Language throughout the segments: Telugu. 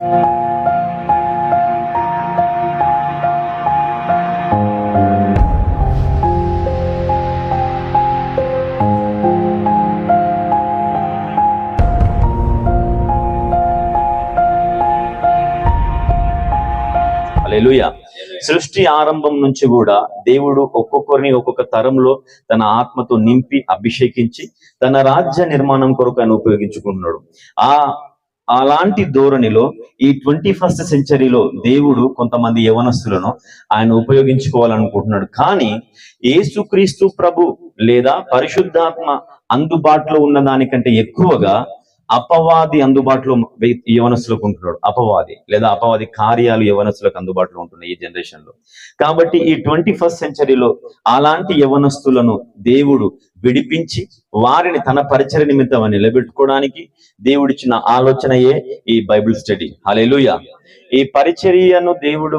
హల్లెలూయా. సృష్టి ఆరంభం నుంచి కూడా దేవుడు ఒక్కొక్కరిని ఒక్కొక్క తరంలో తన ఆత్మతో నింపి అభిషేకించి తన రాజ్య నిర్మాణం కొరకు ఆయన ఉపయోగించుకుంటున్నాడు. అలాంటి ధోరణిలో ఈ 21st సెంచరీలో దేవుడు కొంతమంది యవనస్తులను ఆయన ఉపయోగించుకోవాలనుకుంటున్నాడు. కానీ యేసుక్రీస్తు ప్రభు లేదా పరిశుద్ధాత్మ అందుబాటులో ఉన్న దానికంటే ఎక్కువగా అపవాది అందుబాటులో యవనస్తులకు ఉంటున్నాడు. అపవాది లేదా అపవాది కార్యాలు యవనస్తులకు అందుబాటులో ఉంటున్నాయి ఈ జనరేషన్ లో. కాబట్టి ఈ 21st సెంచరీలో అలాంటి యవనస్తులను దేవుడు విడిపించి వారిని తన పరిచర్య నిమిత్తం నిలబెట్టుకోవడానికి దేవుడిచ్చిన ఆలోచనయే ఈ బైబిల్ స్టడీ. హల్లెలూయా. ఈ పరిచర్యను దేవుడు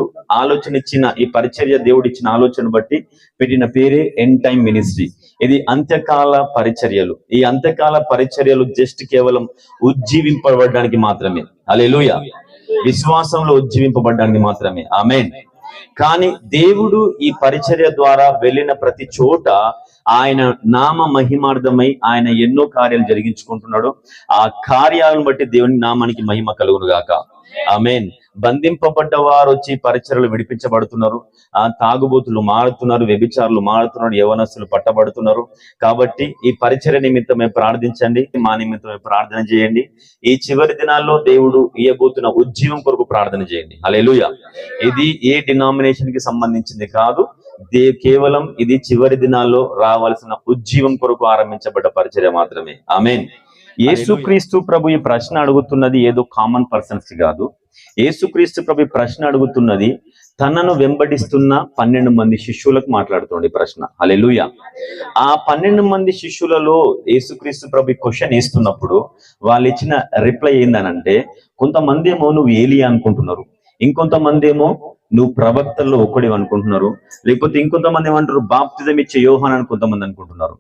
ఈ పరిచర్య దేవుడు ఇచ్చిన ఆలోచన బట్టి పెట్టిన పేరే ఎండ్ టైమ్ మినిస్ట్రీ. ఇది అంత్యకాల పరిచర్యలు. ఈ అంత్యకాల పరిచర్యలు జస్ట్ కేవలం ఉజ్జీవింపబడడానికి మాత్రమే. హల్లెలూయా. విశ్వాసంలో ఉజ్జీవింపబడడానికి మాత్రమే. ఆమేన్. కానీ దేవుడు ఈ పరిచర్య ద్వారా వెళ్ళిన ప్రతి చోట ఆయన నామ మహిమార్థమై ఆయన ఎన్నో కార్యాలు జరిగించుకుంటున్నాడు. ఆ కార్యాలను బట్టి దేవుని నామానికి మహిమ కలుగును గాక. ఆమేన్. బంధింపబడ్డ వారు వచ్చి పరిచర్యలు విడిపించబడుతున్నారు. తాగుబోతులు మారుతున్నారు, వ్యభిచారులు మారుతున్నారు, యవనస్తులు పట్టబడుతున్నారు. కాబట్టి ఈ పరిచర్య నిమిత్తమే ప్రార్థించండి, మా నిమిత్తమే ప్రార్థన చేయండి. ఈ చివరి దినాల్లో దేవుడు ఇయ్యబోతున్న ఉజ్జీవం కొరకు ప్రార్థన చేయండి. హల్లెలూయా. ఇది ఏ డినామినేషన్ కి సంబంధించింది కాదు, కేవలం ఇది చివరి దినాల్లో రావాల్సిన ఉజ్జీవం కొరకు ఆరంభించబడ్డ పరిచర్య మాత్రమే. ఆమేన్. యేసుక్రీస్తు ప్రభు ఈ ప్రశ్న అడుగుతున్నది ఏదో కామన్ పర్సన్స్ కాదు. యేసుక్రీస్తు ప్రభు ఈ ప్రశ్న అడుగుతున్నది తనను వెంబడిస్తున్న 12 మంది శిష్యులకు మాట్లాడుతుంది ప్రశ్న. హల్లెలూయా. ఆ 12 మంది శిష్యులలో యేసుక్రీస్తు ప్రభు క్వశ్చన్ ఇస్తున్నప్పుడు వాళ్ళు ఇచ్చిన రిప్లై ఏందనంటే, కొంతమంది ఏమో నువ్వు ఏలియా అనుకుంటున్నారు, ఇంకొంతమంది ఏమో నువ్వు ప్రవక్తల్లో ఒకటి అనుకుంటున్నారు, లేకపోతే ఇంకొంతమంది ఏమంటారు బాప్తిజం ఇచ్చే యోహాన్ అని కొంతమంది అనుకుంటున్నారు.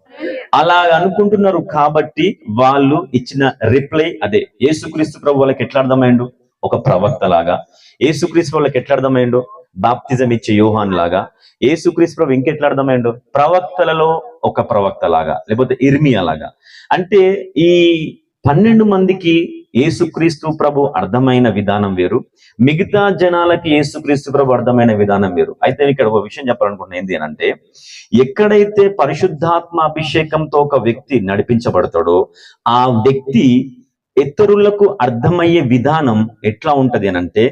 అలా అనుకుంటున్నారు. కాబట్టి వాళ్ళు ఇచ్చిన రిప్లై అదే. యేసుక్రీస్తు ప్రభు వాళ్ళకి ఎట్లా అర్థమైండు? ఒక ప్రవక్త లాగా. యేసుక్రీస్తు వాళ్ళకి ఎట్లా అర్థమైండు? బాప్తిజం ఇచ్చే యోహాన్ లాగా. యేసుక్రీస్తు ప్రభు ఇంకెట్లా అర్థమైండు? ప్రవక్తలలో ఒక ప్రవక్త లాగా, లేకపోతే ఇర్మియా లాగా. అంటే ఈ 12 మందికి యేసుక్రీస్తు ప్రభు అర్థమైన విధానం వేరు, మిగతా జనాలకి యేసుక్రీస్తు ప్రభు అర్థమైన విధానం వేరు. అయితే ఇక్కడ ఒక విషయం చెప్పాలనుకుంటున్నా. ఏంటి అంటే, ఎక్కడైతే పరిశుద్ధాత్మ అభిషేకంతో ఒక వ్యక్తి నడిపించబడతాడో ఆ వ్యక్తి ఇతరులకు అర్థమయ్యే విధానం ఎట్లా ఉంటది అనంటే,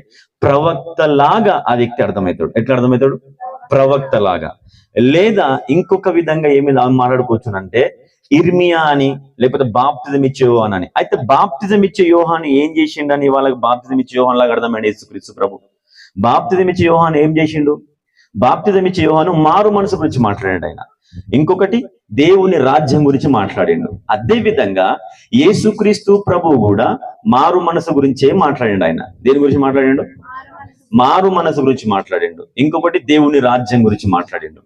ప్రవక్తలాగా ఆ వ్యక్తి అర్థమవుతాడు. ఎట్లా అర్థమవుతాడు? ప్రవక్తలాగా. లేదా ఇంకొక విధంగా ఏమి మాట్లాడుకోవచ్చునంటే, ఇర్మియా అని, లేకపోతే బాప్తిజం ఇచ్చే యోహాన్ అని. అయితే బాప్తిజం ఇచ్చే యోహాన్ ఏం చేసిండని వాళ్ళకి బాప్తిజం ఇచ్చే యోహాన్ లాగా అర్థమైంది యేసుక్రీస్తు ప్రభు. బాప్తిజం ఇచ్చే యోహాన్ ఏం చేసిండు? బాప్తిజం ఇచ్చే యోహాను మారు మనసు గురించి మాట్లాడాడు ఆయన. ఇంకొకటి దేవుని రాజ్యం గురించి మాట్లాడిండు. అదే విధంగా యేసుక్రీస్తు ప్రభు కూడా మారు మనసు గురించే మాట్లాడిండు. ఆయన దేని గురించి మాట్లాడిండు? మారు మనసు గురించి మాట్లాడిండు. ఇంకొకటి దేవుని రాజ్యం గురించి మాట్లాడిండు.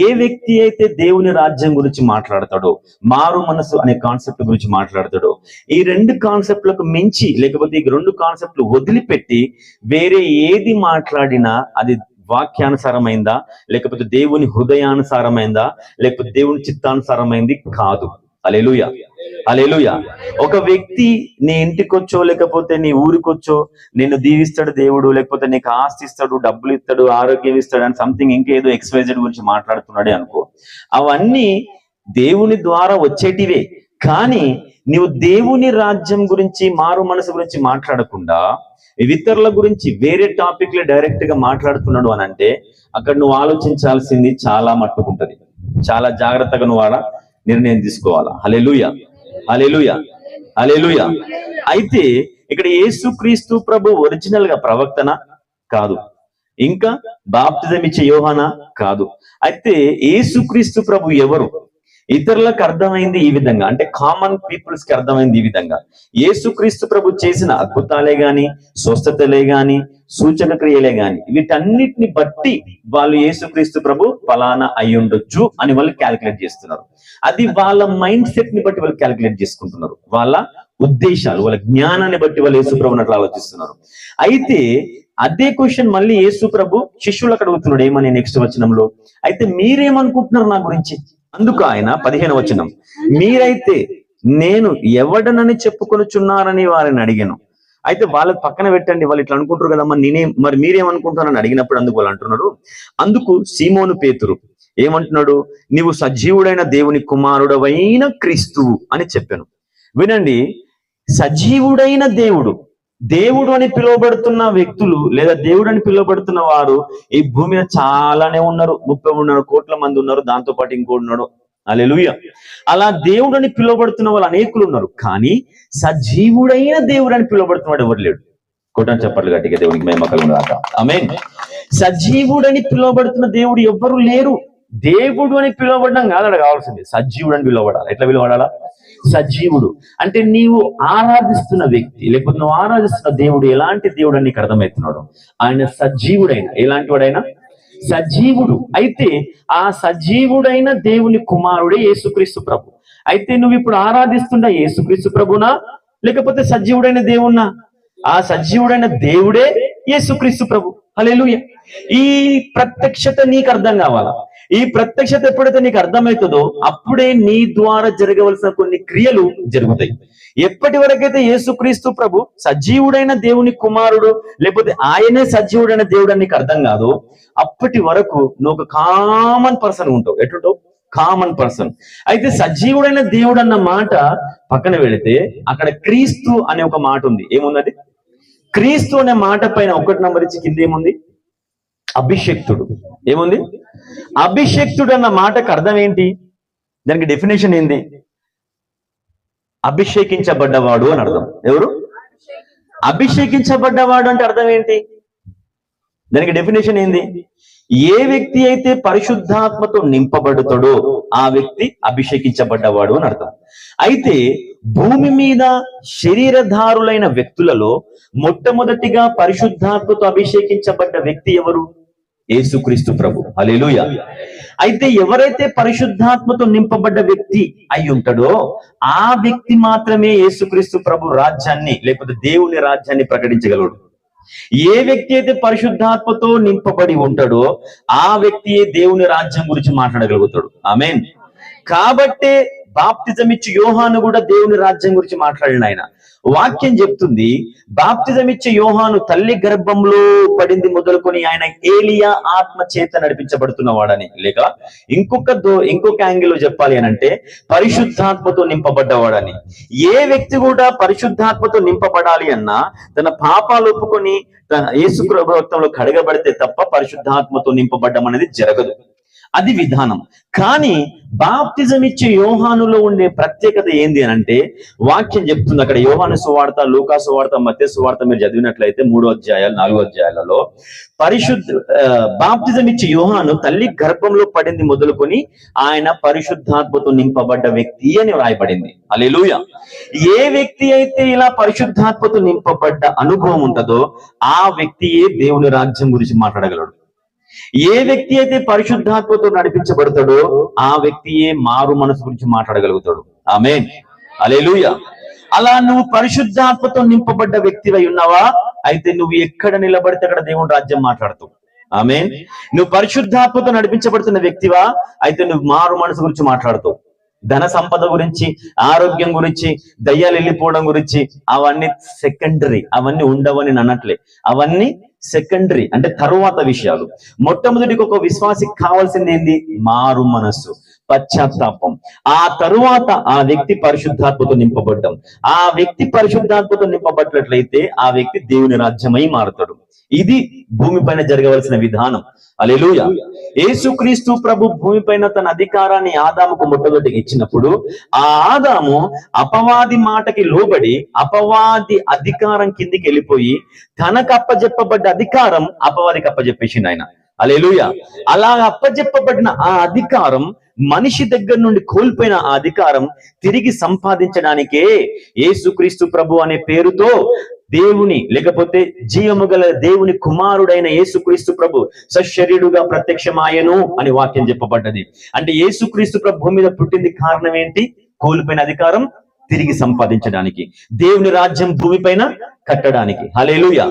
ఏ వ్యక్తి అయితే దేవుని రాజ్యం గురించి మాట్లాడతాడో, మారు మనసు అనే కాన్సెప్ట్ గురించి మాట్లాడతాడో, ఈ 2 కాన్సెప్ట్లకు మించి, లేకపోతే ఈ 2 కాన్సెప్ట్లు వదిలిపెట్టి వేరే ఏది మాట్లాడినా అది వాక్యానుసారమైందా, లేకపోతే దేవుని హృదయానుసారమైందా, లేకపోతే దేవుని చిత్తానుసారమైంది కాదు. హల్లెలూయా. హల్లెలూయా. ఒక వ్యక్తి నీ ఇంటికొచ్చో, లేకపోతే నీ ఊరికొచ్చో నిన్ను దీవిస్తాడు దేవుడు, లేకపోతే నీకు ఆస్తి ఇస్తాడు, డబ్బులు ఇస్తాడు, ఆరోగ్యం ఇస్తాడు అని సంథింగ్ ఇంకేదో XYZ గురించి మాట్లాడుతున్నాడే అనుకో, అవన్నీ దేవుని ద్వారా వచ్చేటివే. కానీ నువ్వు దేవుని రాజ్యం గురించి, మారు మనసు గురించి మాట్లాడకుండా ఇతరుల గురించి వేరే టాపిక్ లో డైరెక్ట్ గా మాట్లాడుతున్నాడు అని అంటే, అక్కడ నువ్వు ఆలోచించాల్సింది చాలా మట్టుకుంటది. చాలా జాగ్రత్తగా నువ్వు ఆడ నిర్ణయం తీసుకోవాలా. హల్లెలూయా. హల్లెలూయా. హల్లెలూయా. అయితే ఇక్కడ యేసుక్రీస్తు ప్రభు ఒరిజినల్ గా ప్రవక్తన కాదు, ఇంకా బాప్తిజం ఇచ్చే యోహానా కాదు. అయితే యేసుక్రీస్తు ప్రభు ఎవరు? ఇతరులకు అర్థమైంది ఈ విధంగా, అంటే కామన్ పీపుల్స్ కి అర్థమైంది ఈ విధంగా. యేసుక్రీస్తు ప్రభు చేసిన అద్భుతాలే గాని, స్వస్థతలే గాని, సూచక క్రియలే గాని వీటన్నిటిని బట్టి వాళ్ళు యేసుక్రీస్తు ప్రభు ఫలానా అయి ఉండొచ్చు అని వాళ్ళు క్యాలిక్యులేట్ చేస్తున్నారు. అది వాళ్ళ మైండ్ సెట్ ని బట్టి వాళ్ళు క్యాలిక్యులేట్ చేసుకుంటున్నారు. వాళ్ళ ఉద్దేశాలు, వాళ్ళ జ్ఞానాన్ని బట్టి వాళ్ళు యేసు ప్రభుని అట్లా ఆలోచిస్తున్నారు. అయితే అదే క్వశ్చన్ మళ్ళీ యేసు ప్రభు శిష్యులకు అడుగుతున్నాడు. ఏమని? నెక్స్ట్ వచనంలో, అయితే మీరేమనుకుంటున్నారు నా గురించి? అందుకు ఆయన 15వ వచనం, మీరైతే నేను ఎవడనని చెప్పుకొనుచున్నారని వారిని అడిగాను. అయితే వాళ్ళకి పక్కన పెట్టండి, వాళ్ళు ఇట్లా అనుకుంటారు కదమ్మా, మరి మీరేమనుకుంటున్నారని అడిగినప్పుడు అందుకు వాళ్ళు అంటున్నారు, అందుకు సీమోను పేతురు ఏమంటున్నాడు, నీవు సజీవుడైన దేవుని కుమారుడవైన క్రీస్తువు అని చెప్పాను. వినండి, సజీవుడైన దేవుడు అని పిలువబడుతున్న వ్యక్తులు లేదా దేవుడు అని పిలువబడుతున్న వారు ఈ భూమి మీద చాలానే ఉన్నారు. 33 కోట్ల మంది ఉన్నారు, దాంతో పాటు ఇంకోటి ఉన్నాడు. హల్లెలూయా. అలా దేవుడు అని పిలువబడుతున్న వాళ్ళు అనేకులు ఉన్నారు. కానీ సజీవుడైన దేవుడు అని పిలువబడుతున్నాడు ఎవరు లేడు. కొట్టని చెప్పట్లు గట్టిగా దేవునికి మహిమ కలుగును గాక. ఆమేన్. సజీవుడని పిలువబడుతున్న దేవుడు ఎవ్వరు లేరు. దేవుడు అని పిలువబడడం కాదు అక్కడ కావాల్సింది, సజీవుడు అని పిలువబడాలి. ఎట్లా పిలువబడాలా? సజీవుడు అంటే నీవు ఆరాధిస్తున్న వ్యక్తి, లేకపోతే నువ్వు ఆరాధిస్తున్న దేవుడు ఎలాంటి దేవుడు అని నీకు అర్థమవుతున్నాడు. ఆయన సజీవుడైన, ఎలాంటి వాడైనా సజీవుడు. అయితే ఆ సజీవుడైన దేవుని కుమారుడే యేసుక్రీస్తు ప్రభు. అయితే నువ్వు ఇప్పుడు ఆరాధిస్తున్న యేసుక్రీస్తు ప్రభునా లేకపోతే సజీవుడైన దేవుణ్ణా? ఆ సజీవుడైన దేవుడే యేసుక్రీస్తు ప్రభు. హల్లెలూయా. ఈ ప్రత్యక్షత నీకు అర్థం కావాలా? ఈ ప్రత్యక్షత ఎప్పుడైతే నీకు అర్థమవుతుందో అప్పుడే నీ ద్వారా జరగవలసిన కొన్ని క్రియలు జరుగుతాయి. ఎప్పటి వరకైతే యేసుక్రీస్తు ప్రభు సజీవుడైన దేవుని కుమారుడు లేకపోతే ఆయనే సజీవుడైన దేవుడు అని నీకు అర్థం కాదు, అప్పటి వరకు నువ్వు ఒక కామన్ పర్సన్ ఉంటావు. ఎటుంటావు? Common person. అయితే సజీవుడైన దేవుడు అన్న మాట పక్కన వెళితే అక్కడ క్రీస్తు అనే ఒక మాట ఉంది. ఏముంది? క్రీస్తు అనే మాట పైన 1 నంబర్ ఇచ్చి కింద ఏముంది? అభిషేక్తుడు. ఏముంది? అభిషేక్తుడు అన్న మాటకు అర్థం ఏంటి? దానికి డెఫినేషన్ ఏంది? అభిషేకించబడ్డవాడు అని అర్థం. ఎవరు? అభిషేకించబడ్డవాడు అంటే అర్థం ఏంటి? దానికి డెఫినేషన్ ఏంది? ఏ వ్యక్తి అయితే పరిశుద్ధాత్మతో నింపబడుతాడో ఆ వ్యక్తి అభిషేకించబడ్డవాడు అని అర్థం. అయితే భూమి మీద శరీరధారులైన వ్యక్తులలో మొట్టమొదటిగా పరిశుద్ధాత్మతో అభిషేకించబడ్డ వ్యక్తి ఎవరు? యేసుక్రీస్తు ప్రభు. హల్లెలూయా. అయితే ఎవరైతే పరిశుద్ధాత్మతో నింపబడ్డ వ్యక్తి అయి ఉంటాడో ఆ వ్యక్తి మాత్రమే యేసుక్రీస్తు ప్రభు రాజ్యాన్ని లేకపోతే దేవుని రాజ్యాన్ని ప్రకటించగలడు. ఏ వ్యక్తి అయితే పరిశుద్ధాత్మతో నింపబడి ఉంటాడో ఆ వ్యక్తియే దేవుని రాజ్యం గురించి మాట్లాడగలుగుతాడు. ఆమేన్. కాబట్టే బాప్తిజం ఇచ్చి యోహాను కూడా దేవుని రాజ్యం గురించి మాట్లాడిన ఆయన. వాక్యం చెప్తుంది, బాప్తిజం ఇచ్చే యోహాను తల్లి గర్భంలో పడింది మొదలుకొని ఆయన ఏలియా ఆత్మ చేత నడిపించబడుతున్నవాడని, లేక ఇంకొక యాంగిల్ లో చెప్పాలి అని అంటే పరిశుద్ధాత్మతో నింపబడ్డవాడని. ఏ వ్యక్తి కూడా పరిశుద్ధాత్మతో నింపబడాలి అన్నా తన పాపాలు ఒప్పుకొని తన యేసు రక్తంలో కడగబడితే తప్ప పరిశుద్ధాత్మతో నింపబడ్డం అనేది జరగదు. అది విధానం. కానీ బాప్తిజం ఇచ్చే యోహానులో ఉండే ప్రత్యేకత ఏంది అని అంటే వాక్యం చెప్తుంది. అక్కడ యోహాను సువార్త, లూకా సువార్త, మత్తయి సువార్త మీరు చదివినట్లయితే 3 అధ్యాయాలు 4 అధ్యాయాలలో బాప్తిజం ఇచ్చే యోహాను తల్లి గర్భంలో పడింది మొదలుకొని ఆయన పరిశుద్ధాత్మతో నింపబడ్డ వ్యక్తి అని వ్రాయబడింది. హల్లెలూయా. ఏ వ్యక్తి అయితే ఇలా పరిశుద్ధాత్మతో నింపబడ్డ అనుభవం ఉంటుందో ఆ వ్యక్తియే దేవుని రాజ్యం గురించి మాట్లాడగలడు. ఏ వ్యక్తి అయితే పరిశుద్ధాత్మతో నడిపించబడతాడో ఆ వ్యక్తియే మారు మనసు గురించి మాట్లాడగలుగుతాడు. ఆమేన్. హల్లెలూయా. అలా నువ్వు పరిశుద్ధాత్మతో నింపబడ్డ వ్యక్తివై ఉన్నావా? అయితే నువ్వు ఎక్కడ నిలబడితే అక్కడ దేవుని రాజ్యం మాట్లాడుతావు. ఆమేన్. నువ్వు పరిశుద్ధాత్మతో నడిపించబడుతున్న వ్యక్తివా? అయితే నువ్వు మారు మనసు గురించి మాట్లాడుతావు. ధన సంపద గురించి, ఆరోగ్యం గురించి, దయ్యాలు వెళ్ళిపోవడం గురించి అవన్నీ సెకండరీ, అవన్నీ ఉండవని అన్నట్లే. అవన్నీ సెకండరీ అంటే తరువాత విషయాలు. మొట్టమొదటికి ఒక విశ్వాసికి కావాల్సింది ఏంది? మారు మనస్సు, పశ్చాత్తాపం. ఆ తరువాత ఆ వ్యక్తి పరిశుద్ధాత్మతో నింపబడ్డం. ఆ వ్యక్తి పరిశుద్ధాత్మతో నింపబడ్డట్లయితే ఆ వ్యక్తి దేవుని రాజ్యమై మారుతాడు. ఇది భూమిపైన జరగవలసిన విధానం. హల్లెలూయా. యేసుక్రీస్తు ప్రభు భూమిపైన తన అధికారాన్ని ఆదాముకు మొట్టమొదటిగా ఇచ్చినప్పుడు ఆ ఆదాము అపవాది మాటకి లోబడి అపవాది అధికారం కిందికి వెళ్ళిపోయి తనకు అప్పజెప్పబడ్డ అధికారం అపవాదికి అప్పజెప్పేసిండు ఆయన. హల్లెలూయా. అలా అప్పజెప్పబడిన ఆ అధికారం మనిషి దగ్గర నుండి కోల్పోయిన ఆ అధికారం తిరిగి సంపాదించడానికే యేసుక్రీస్తు ప్రభు అనే పేరుతో దేవుని లేకపోతే జీవము గల దేవుని కుమారుడైన యేసుక్రీస్తు ప్రభు సశరీరుగా ప్రత్యక్షమాయను అని వాక్యం చెప్పబడ్డది. అంటే యేసుక్రీస్తు ప్రభు భూమి మీద పుట్టింది కారణం ఏంటి? కోల్పోయిన అధికారం తిరిగి సంపాదించడానికి, దేవుని రాజ్యం భూమిపైన కట్టడానికి. హల్లెలూయా,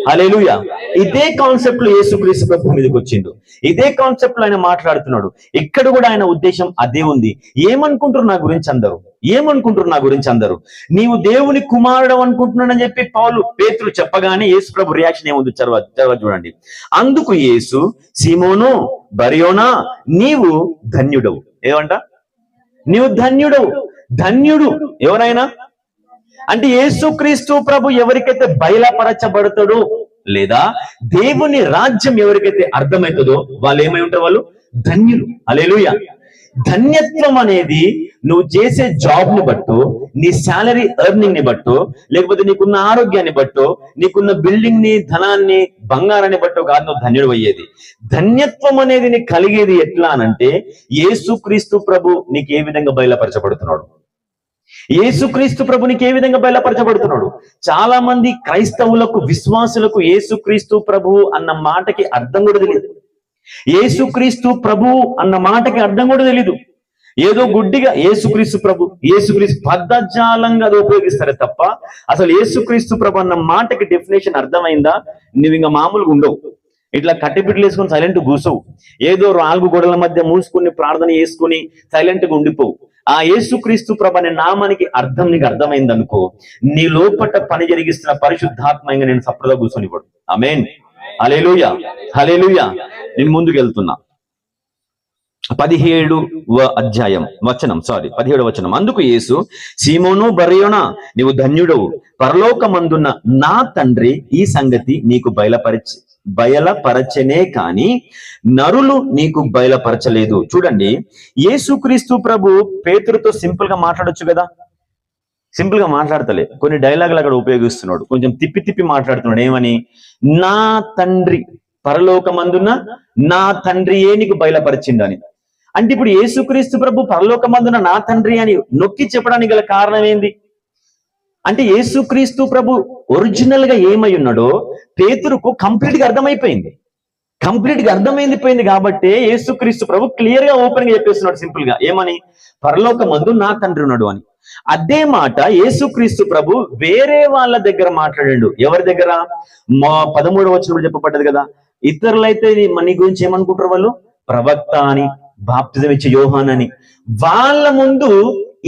హల్లెలూయా. ఇదే కాన్సెప్ట్ లో యేసుక్రీస్తు ప్రభు భూమి మీదకి వచ్చిండు. ఇదే కాన్సెప్ట్ లో ఆయన మాట్లాడుతున్నాడు. ఇక్కడ కూడా ఆయన ఉద్దేశం అదే ఉంది. ఏమనుకుంటారు నా గురించి అందరూ? ఏమనుకుంటారు నా గురించి అందరూ? నీవు దేవుని కుమారుడు అనుకుంటున్నాడని చెప్పి పేతురు చెప్పగానే యేసు ప్రభు రియాక్షన్ ఏముంది తర్వాత చూడండి. అందుకు యేసు, సీమోను బర్యోనా, నీవు ధన్యుడవు. ఏమంట? నీవు ధన్యుడవు. ధన్యుడు ఎవరైనా అంటే యేసుక్రీస్తు ప్రభు ఎవరికైతే బయలుపరచబడతాడో లేదా దేవుని రాజ్యం ఎవరికైతే అర్థమవుతుందో వాళ్ళు ఏమై ఉంటారు? వాళ్ళు ధన్యులు. హల్లెలూయా. ధన్యత్వం అనేది నువ్వు చేసే జాబ్ ని బట్టో, నీ శాలరీ ఎర్నింగ్ ని బట్టో, లేకపోతే నీకున్న ఆరోగ్యాన్ని బట్టో, నీకున్న బిల్డింగ్ ని, ధనాన్ని, బంగారాన్ని బట్టో కాదు నువ్వు ధన్యుడు అయ్యేది. ధన్యత్వం అనేది నీకు కలిగేది ఎట్లా అనంటే యేసుక్రీస్తు ప్రభు నీకు ఏ విధంగా బయలుపరచబడుతున్నాడు, యేసుక్రీస్తు ప్రభు నీకు ఏ విధంగా బయలుపరచబడుతున్నాడు. చాలా మంది క్రైస్తవులకు, విశ్వాసులకు యేసుక్రీస్తు ప్రభు అన్న మాటకి అర్థం కూడా తెలియదు. యేసుక్రీస్తు ప్రభు అన్న మాటకి అర్థం కూడా తెలీదు. ఏదో గుడ్డిగా యేసుక్రీస్తు ప్రభు, యేసుక్రీస్తు పదజాలంగా అది ఉపయోగిస్తారే తప్ప అసలు యేసుక్రీస్తు ప్రభు అన్న మాటకి డెఫినేషన్ అర్థమైందా? నువ్వు ఇంకా మామూలుగా ఉండవు. ఇట్లా కట్టిపిట్లు వేసుకొని సైలెంట్ కూర్చోవు. ఏదో 4 గోడల మధ్య మూసుకుని ప్రార్థన చేసుకుని సైలెంట్ గా ఉండిపోవు. ఆ యేసుక్రీస్తు ప్రభు అనే నామానికి అర్థం నీకు అర్థమైంది అనుకో, నీ లోపట పని జరిగిస్తున్న పరిశుద్ధాత్మయంగా నేను సప్రదా కూర్చొని కూడా. ఆమేన్, హల్లెలూయా, హల్లెలూయా. నేను ముందుకు వెళ్తున్నా. 17వ వచనం. అందుకు యేసు, సీమోను బర్యోనా, నీవు ధన్యుడవు, పరలోకమందున్న నా తండ్రి ఈ సంగతి నీకు బయలుపరచనే కాని నరులు నీకు బయలుపరచలేదు. చూడండి, యేసుక్రీస్తు ప్రభు పేతురుతో సింపుల్ గా మాట్లాడొచ్చు కదా, సింపుల్ గా మాట్లాడతలే. కొన్ని డైలాగులు అక్కడ ఉపయోగిస్తున్నాడు, కొంచెం తిప్పి మాట్లాడుతున్నాడు. ఏమని? నా తండ్రి, పరలోకమందున్న నా తండ్రియే నీకు బయలుపరిచిండని. అంటే ఇప్పుడు యేసుక్రీస్తు ప్రభు పరలోకమందున నా తండ్రి అని నొక్కి చెప్పడానికి గల కారణం ఏంది అంటే యేసుక్రీస్తు ప్రభు ఒరిజినల్ గా ఏమై ఉన్నాడో పేతురుకు కంప్లీట్ గా అర్థమైపోయింది కాబట్టి యేసుక్రీస్తు ప్రభు క్లియర్ గా ఓపెన్ గా చెప్పేస్తున్నాడు సింపుల్ గా. ఏమని? పరలోకమందు నా తండ్రి ఉన్నాడు అని. అదే మాట యేసుక్రీస్తు ప్రభు వేరే వాళ్ళ దగ్గర మాట్లాడాడు. ఎవరి దగ్గర? 13వ వచనంలో చెప్పబడ్డది కదా, ఇతరులైతే నీ గురించి ఏమనుకుంటారు? వాళ్ళు ప్రవక్త అని, బాప్తిజం ఇచ్చే యోహాన్ అని. వాళ్ళ ముందు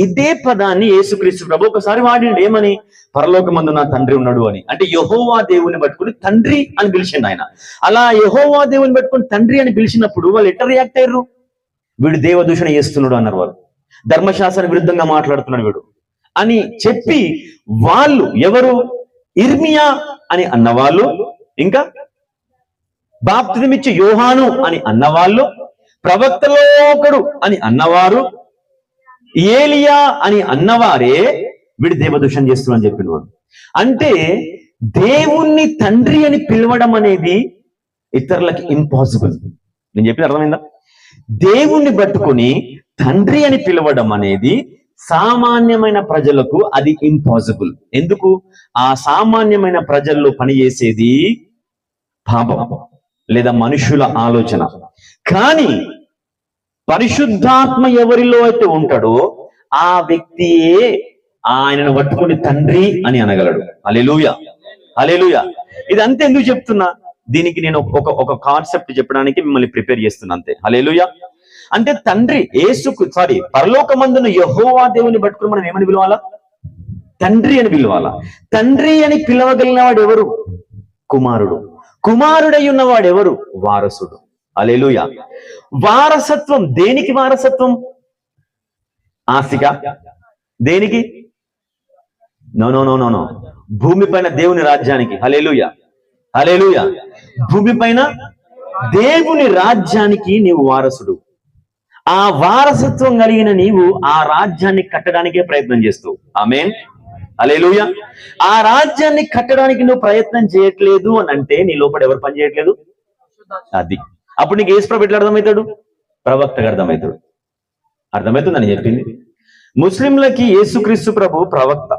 ఇదే పదాన్ని యేసుక్రీస్తు ప్రభు ఒకసారి వాడిండు. ఏమని? పరలోకమందు నా తండ్రి ఉన్నాడు అని. అంటే యెహోవా దేవుని పట్టుకుని తండ్రి అని పిలిచిండు ఆయన. అలా యెహోవా దేవుని పట్టుకుని తండ్రి అని పిలిచినప్పుడు వాళ్ళు ఎట్లా రియాక్ట్ అయ్యారు? వీడు దేవదూషణ చేస్తున్నాడు అన్నారు వాళ్ళు, ధర్మశాస్త్రానికి విరుద్ధంగా మాట్లాడుతున్నాడు వీడు అని చెప్పి వాళ్ళు, ఎవరు? ఇర్మియా అని అన్నవాళ్ళు, ఇంకా బాప్తిజమిచ్చే యోహాను అని అన్నవాళ్ళు, ప్రవక్తలో ఒకడు అని అన్నవారు, ఏలియా అని అన్నవారే వీడు దేవదూషణ చేస్తున్నాడు అని చెప్పిన వాడు. అంటే దేవుణ్ణి తండ్రి అని పిలవడం అనేది ఇతరులకి ఇంపాసిబుల్. నేను చెప్పిన అర్థమైందా? దేవుణ్ణి పట్టుకొని తండ్రి అని పిలవడం అనేది సామాన్యమైన ప్రజలకు అది ఇంపాసిబుల్. ఎందుకు? ఆ సామాన్యమైన ప్రజల్లో పనిచేసేది పాపం లేదా మనుషుల ఆలోచన. కానీ పరిశుద్ధాత్మ ఎవరిలో అయితే ఉంటాడో ఆ వ్యక్తియే ఆయనను పట్టుకుని తండ్రి అని అనగలడు. హల్లెలూయా, హల్లెలూయా. ఇదంతా ఎందుకు చెప్తున్నా? దీనికి నేను ఒక కాన్సెప్ట్ చెప్పడానికి మిమ్మల్ని ప్రిపేర్ చేస్తున్నా అంతే. హల్లెలూయా. అంటే తండ్రి పరలోకమందున యెహోవా దేవుని పట్టుకుని మనం ఏమని పిలవాలా? తండ్రి అని పిలవాలా. తండ్రి అని పిలవగలిగిన వాడు ఎవరు? కుమారుడు. కుమారుడై ఉన్నవాడు ఎవరు? వారసుడు. హల్లెలూయా. వారసత్వం దేనికి? వారసత్వం ఆస్తిగా? దేనికి? నో. భూమిపైన దేవుని రాజ్యానికి. హల్లెలూయా, హల్లెలూయా. భూమిపైన దేవుని రాజ్యానికి నీవు వారసుడు. ఆ వారసత్వం కలిగిన నీవు ఆ రాజ్యాన్ని కట్టడానికే ప్రయత్నం చేస్తావు. ఆమేన్, హల్లెలూయా. ఆ రాజ్యాన్ని కట్టడానికి నువ్వు ప్రయత్నం చేయట్లేదు అని అంటే నీ లోపల ఎవరు పని చేయట్లేదు? అది. అప్పుడు నీకు యేసు ప్రభు ఎట్లా అర్థమవుతాడు? ప్రవక్తగా అర్థమవుతాడు. అర్థమవుతుందని చెప్పింది. ముస్లింలకి యేసుక్రీస్తు ప్రభు ప్రవక్త.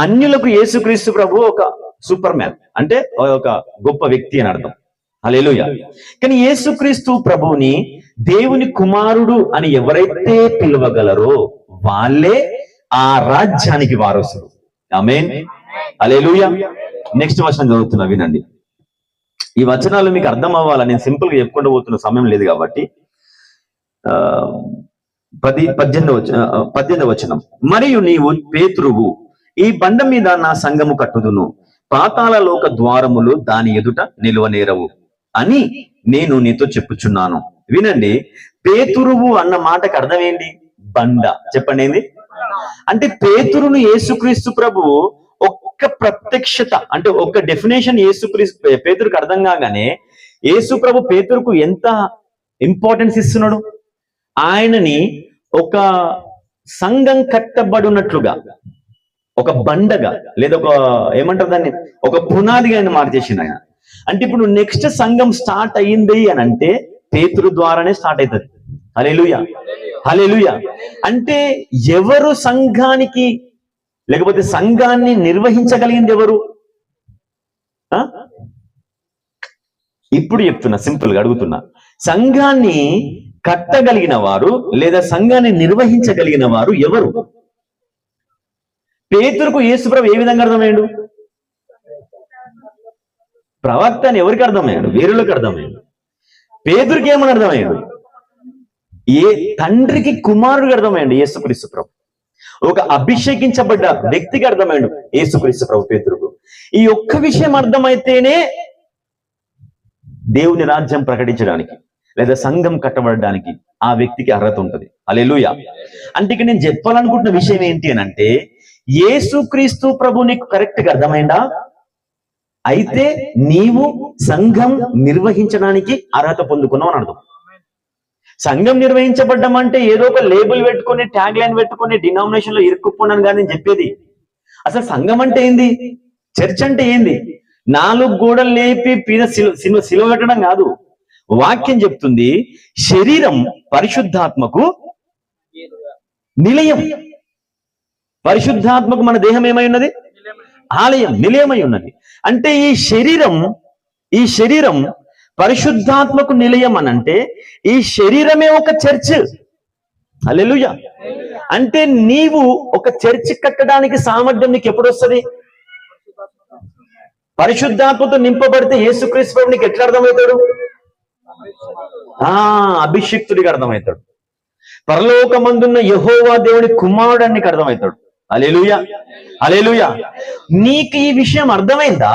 అన్యులకు యేసుక్రీస్తు ప్రభు ఒక సూపర్ మ్యాన్, అంటే ఒక గొప్ప వ్యక్తి అని అర్థం. హల్లెలూయా. కానీ యేసుక్రీస్తు ప్రభువుని దేవుని కుమారుడు అని ఎవరైతే పిలవగలరో వాళ్ళే ఆ రాజ్యానికి వారసులు. ఆమేన్. హల్లెలూయా. నెక్స్ట్ వచనం చదువుతున్నా, వినండి. ఈ వచనాలు మీకు అర్థం అవ్వాలని నేను సింపుల్ గా చెప్పుకుంటూ పోతున్న సమయం లేదు కాబట్టి 18వ వచనం. మరియు నీవు పేతురువు, ఈ బండ మీద నా సంఘము కట్టుదును, పాతాళ లోక ద్వారములు దాని ఎదుట నిలువనేరవు అని నేను నీతో చెప్పుచున్నాను. వినండి, పేతురువు అన్న మాటకు అర్థం ఏంటి? బండ. చెప్పండి ఏంది అంటే? పేతురును యేసుక్రీస్తు ప్రభువు ఒక్క ప్రత్యక్షత, అంటే ఒక్క డెఫినేషన్ యేసుక్రీస్తు పేతురుకు అర్థం కాగానే యేసు ప్రభు పేతురుకు ఎంత ఇంపార్టెన్స్ ఇస్తున్నాడు. ఆయనని ఒక సంఘం కట్టబడినట్లుగా, ఒక బండగా, లేదా ఒక ఏమంటారు దాన్ని, ఒక పునాదిగా ఆయన మార్చేసింది ఆయన. అంటే ఇప్పుడు నెక్స్ట్ సంఘం స్టార్ట్ అయ్యింది అని అంటే పేతురు ద్వారానే స్టార్ట్ అవుతుంది. హల్లెలూయా. హల్లెలూయా. అంటే ఎవరు సంఘానికి, లేకపోతే సంఘాన్ని నిర్వహించగలిగింది ఎవరు? ఇప్పుడు చెప్తున్నా, సింపుల్ గా అడుగుతున్నా. సంఘాన్ని కట్టగలిగిన వారు లేదా సంఘాన్ని నిర్వహించగలిగిన వారు ఎవరు? పేతురుకు యేసుప్రభు ఏ విధంగా అర్థమయ్యాడు? ప్రవక్త అని ఎవరికి అర్థమయ్యాడు? వేరులకు అర్థమయ్యాడు. పేతురుకి ఏమని అర్థమయ్యాడు? తండ్రికి కుమారుడికి అర్థమయ్యాడు యేసుక్రీస్తు ప్రభు. ఒక అభిషేకించబడ్డ వ్యక్తికి అర్థమయ్యాడు యేసుక్రీస్తు ప్రభు పేతురుకు. ఈ ఒక్క విషయం అర్థమైతేనే దేవుని రాజ్యం ప్రకటించడానికి లేదా సంఘం కట్టబడడానికి ఆ వ్యక్తికి అర్హత ఉంటుంది. హల్లెలూయా. అంటే ఇక నేను చెప్పాలనుకుంటున్న విషయం ఏంటి అని అంటే, యేసుక్రీస్తు ప్రభు నీకు కరెక్ట్ గా అర్థమైందా? అయితే నీవు సంఘం నిర్వహించడానికి అర్హత పొందుకున్నావు అని అర్థం. సంఘం నిర్వహించబడ్డం అంటే ఏదో ఒక లేబుల్ పెట్టుకుని, ట్యాగ్ లైన్ పెట్టుకుని డినామినేషన్ లో ఇరుక్కుపోన్నాను కానీ నేను చెప్పేది. అసలు సంఘం అంటే ఏంది? చర్చ్ అంటే ఏంది? 4 గోడలు లేపి పీన సిలువ పెట్టడం కాదు. వాక్యం చెప్తుంది, శరీరం పరిశుద్ధాత్మకు నిలయం. పరిశుద్ధాత్మకు మన దేహం ఏమై ఉన్నది? ఆలయం, నిలయమై ఉన్నది. అంటే ఈ శరీరం పరిశుద్ధాత్మకు నిలయం అని అంటే ఈ శరీరమే ఒక చర్చ్. హల్లెలూయా. అంటే నీవు ఒక చర్చ్ కట్టడానికి సామర్థ్యం నీకు ఎప్పుడు వస్తుంది? పరిశుద్ధాత్మతో నింపబడితే యేసుక్రీస్తు ప్రభు నీకు ఎట్లా అర్థమవుతాడు? అభిషిక్తుడికి అర్థమవుతాడు. పరలోకమందున్న యెహోవా దేవుడి కుమారుడు అని నీకు అర్థమవుతాడు. హల్లెలూయా. హల్లెలూయా. నీకు ఈ విషయం అర్థమైందా?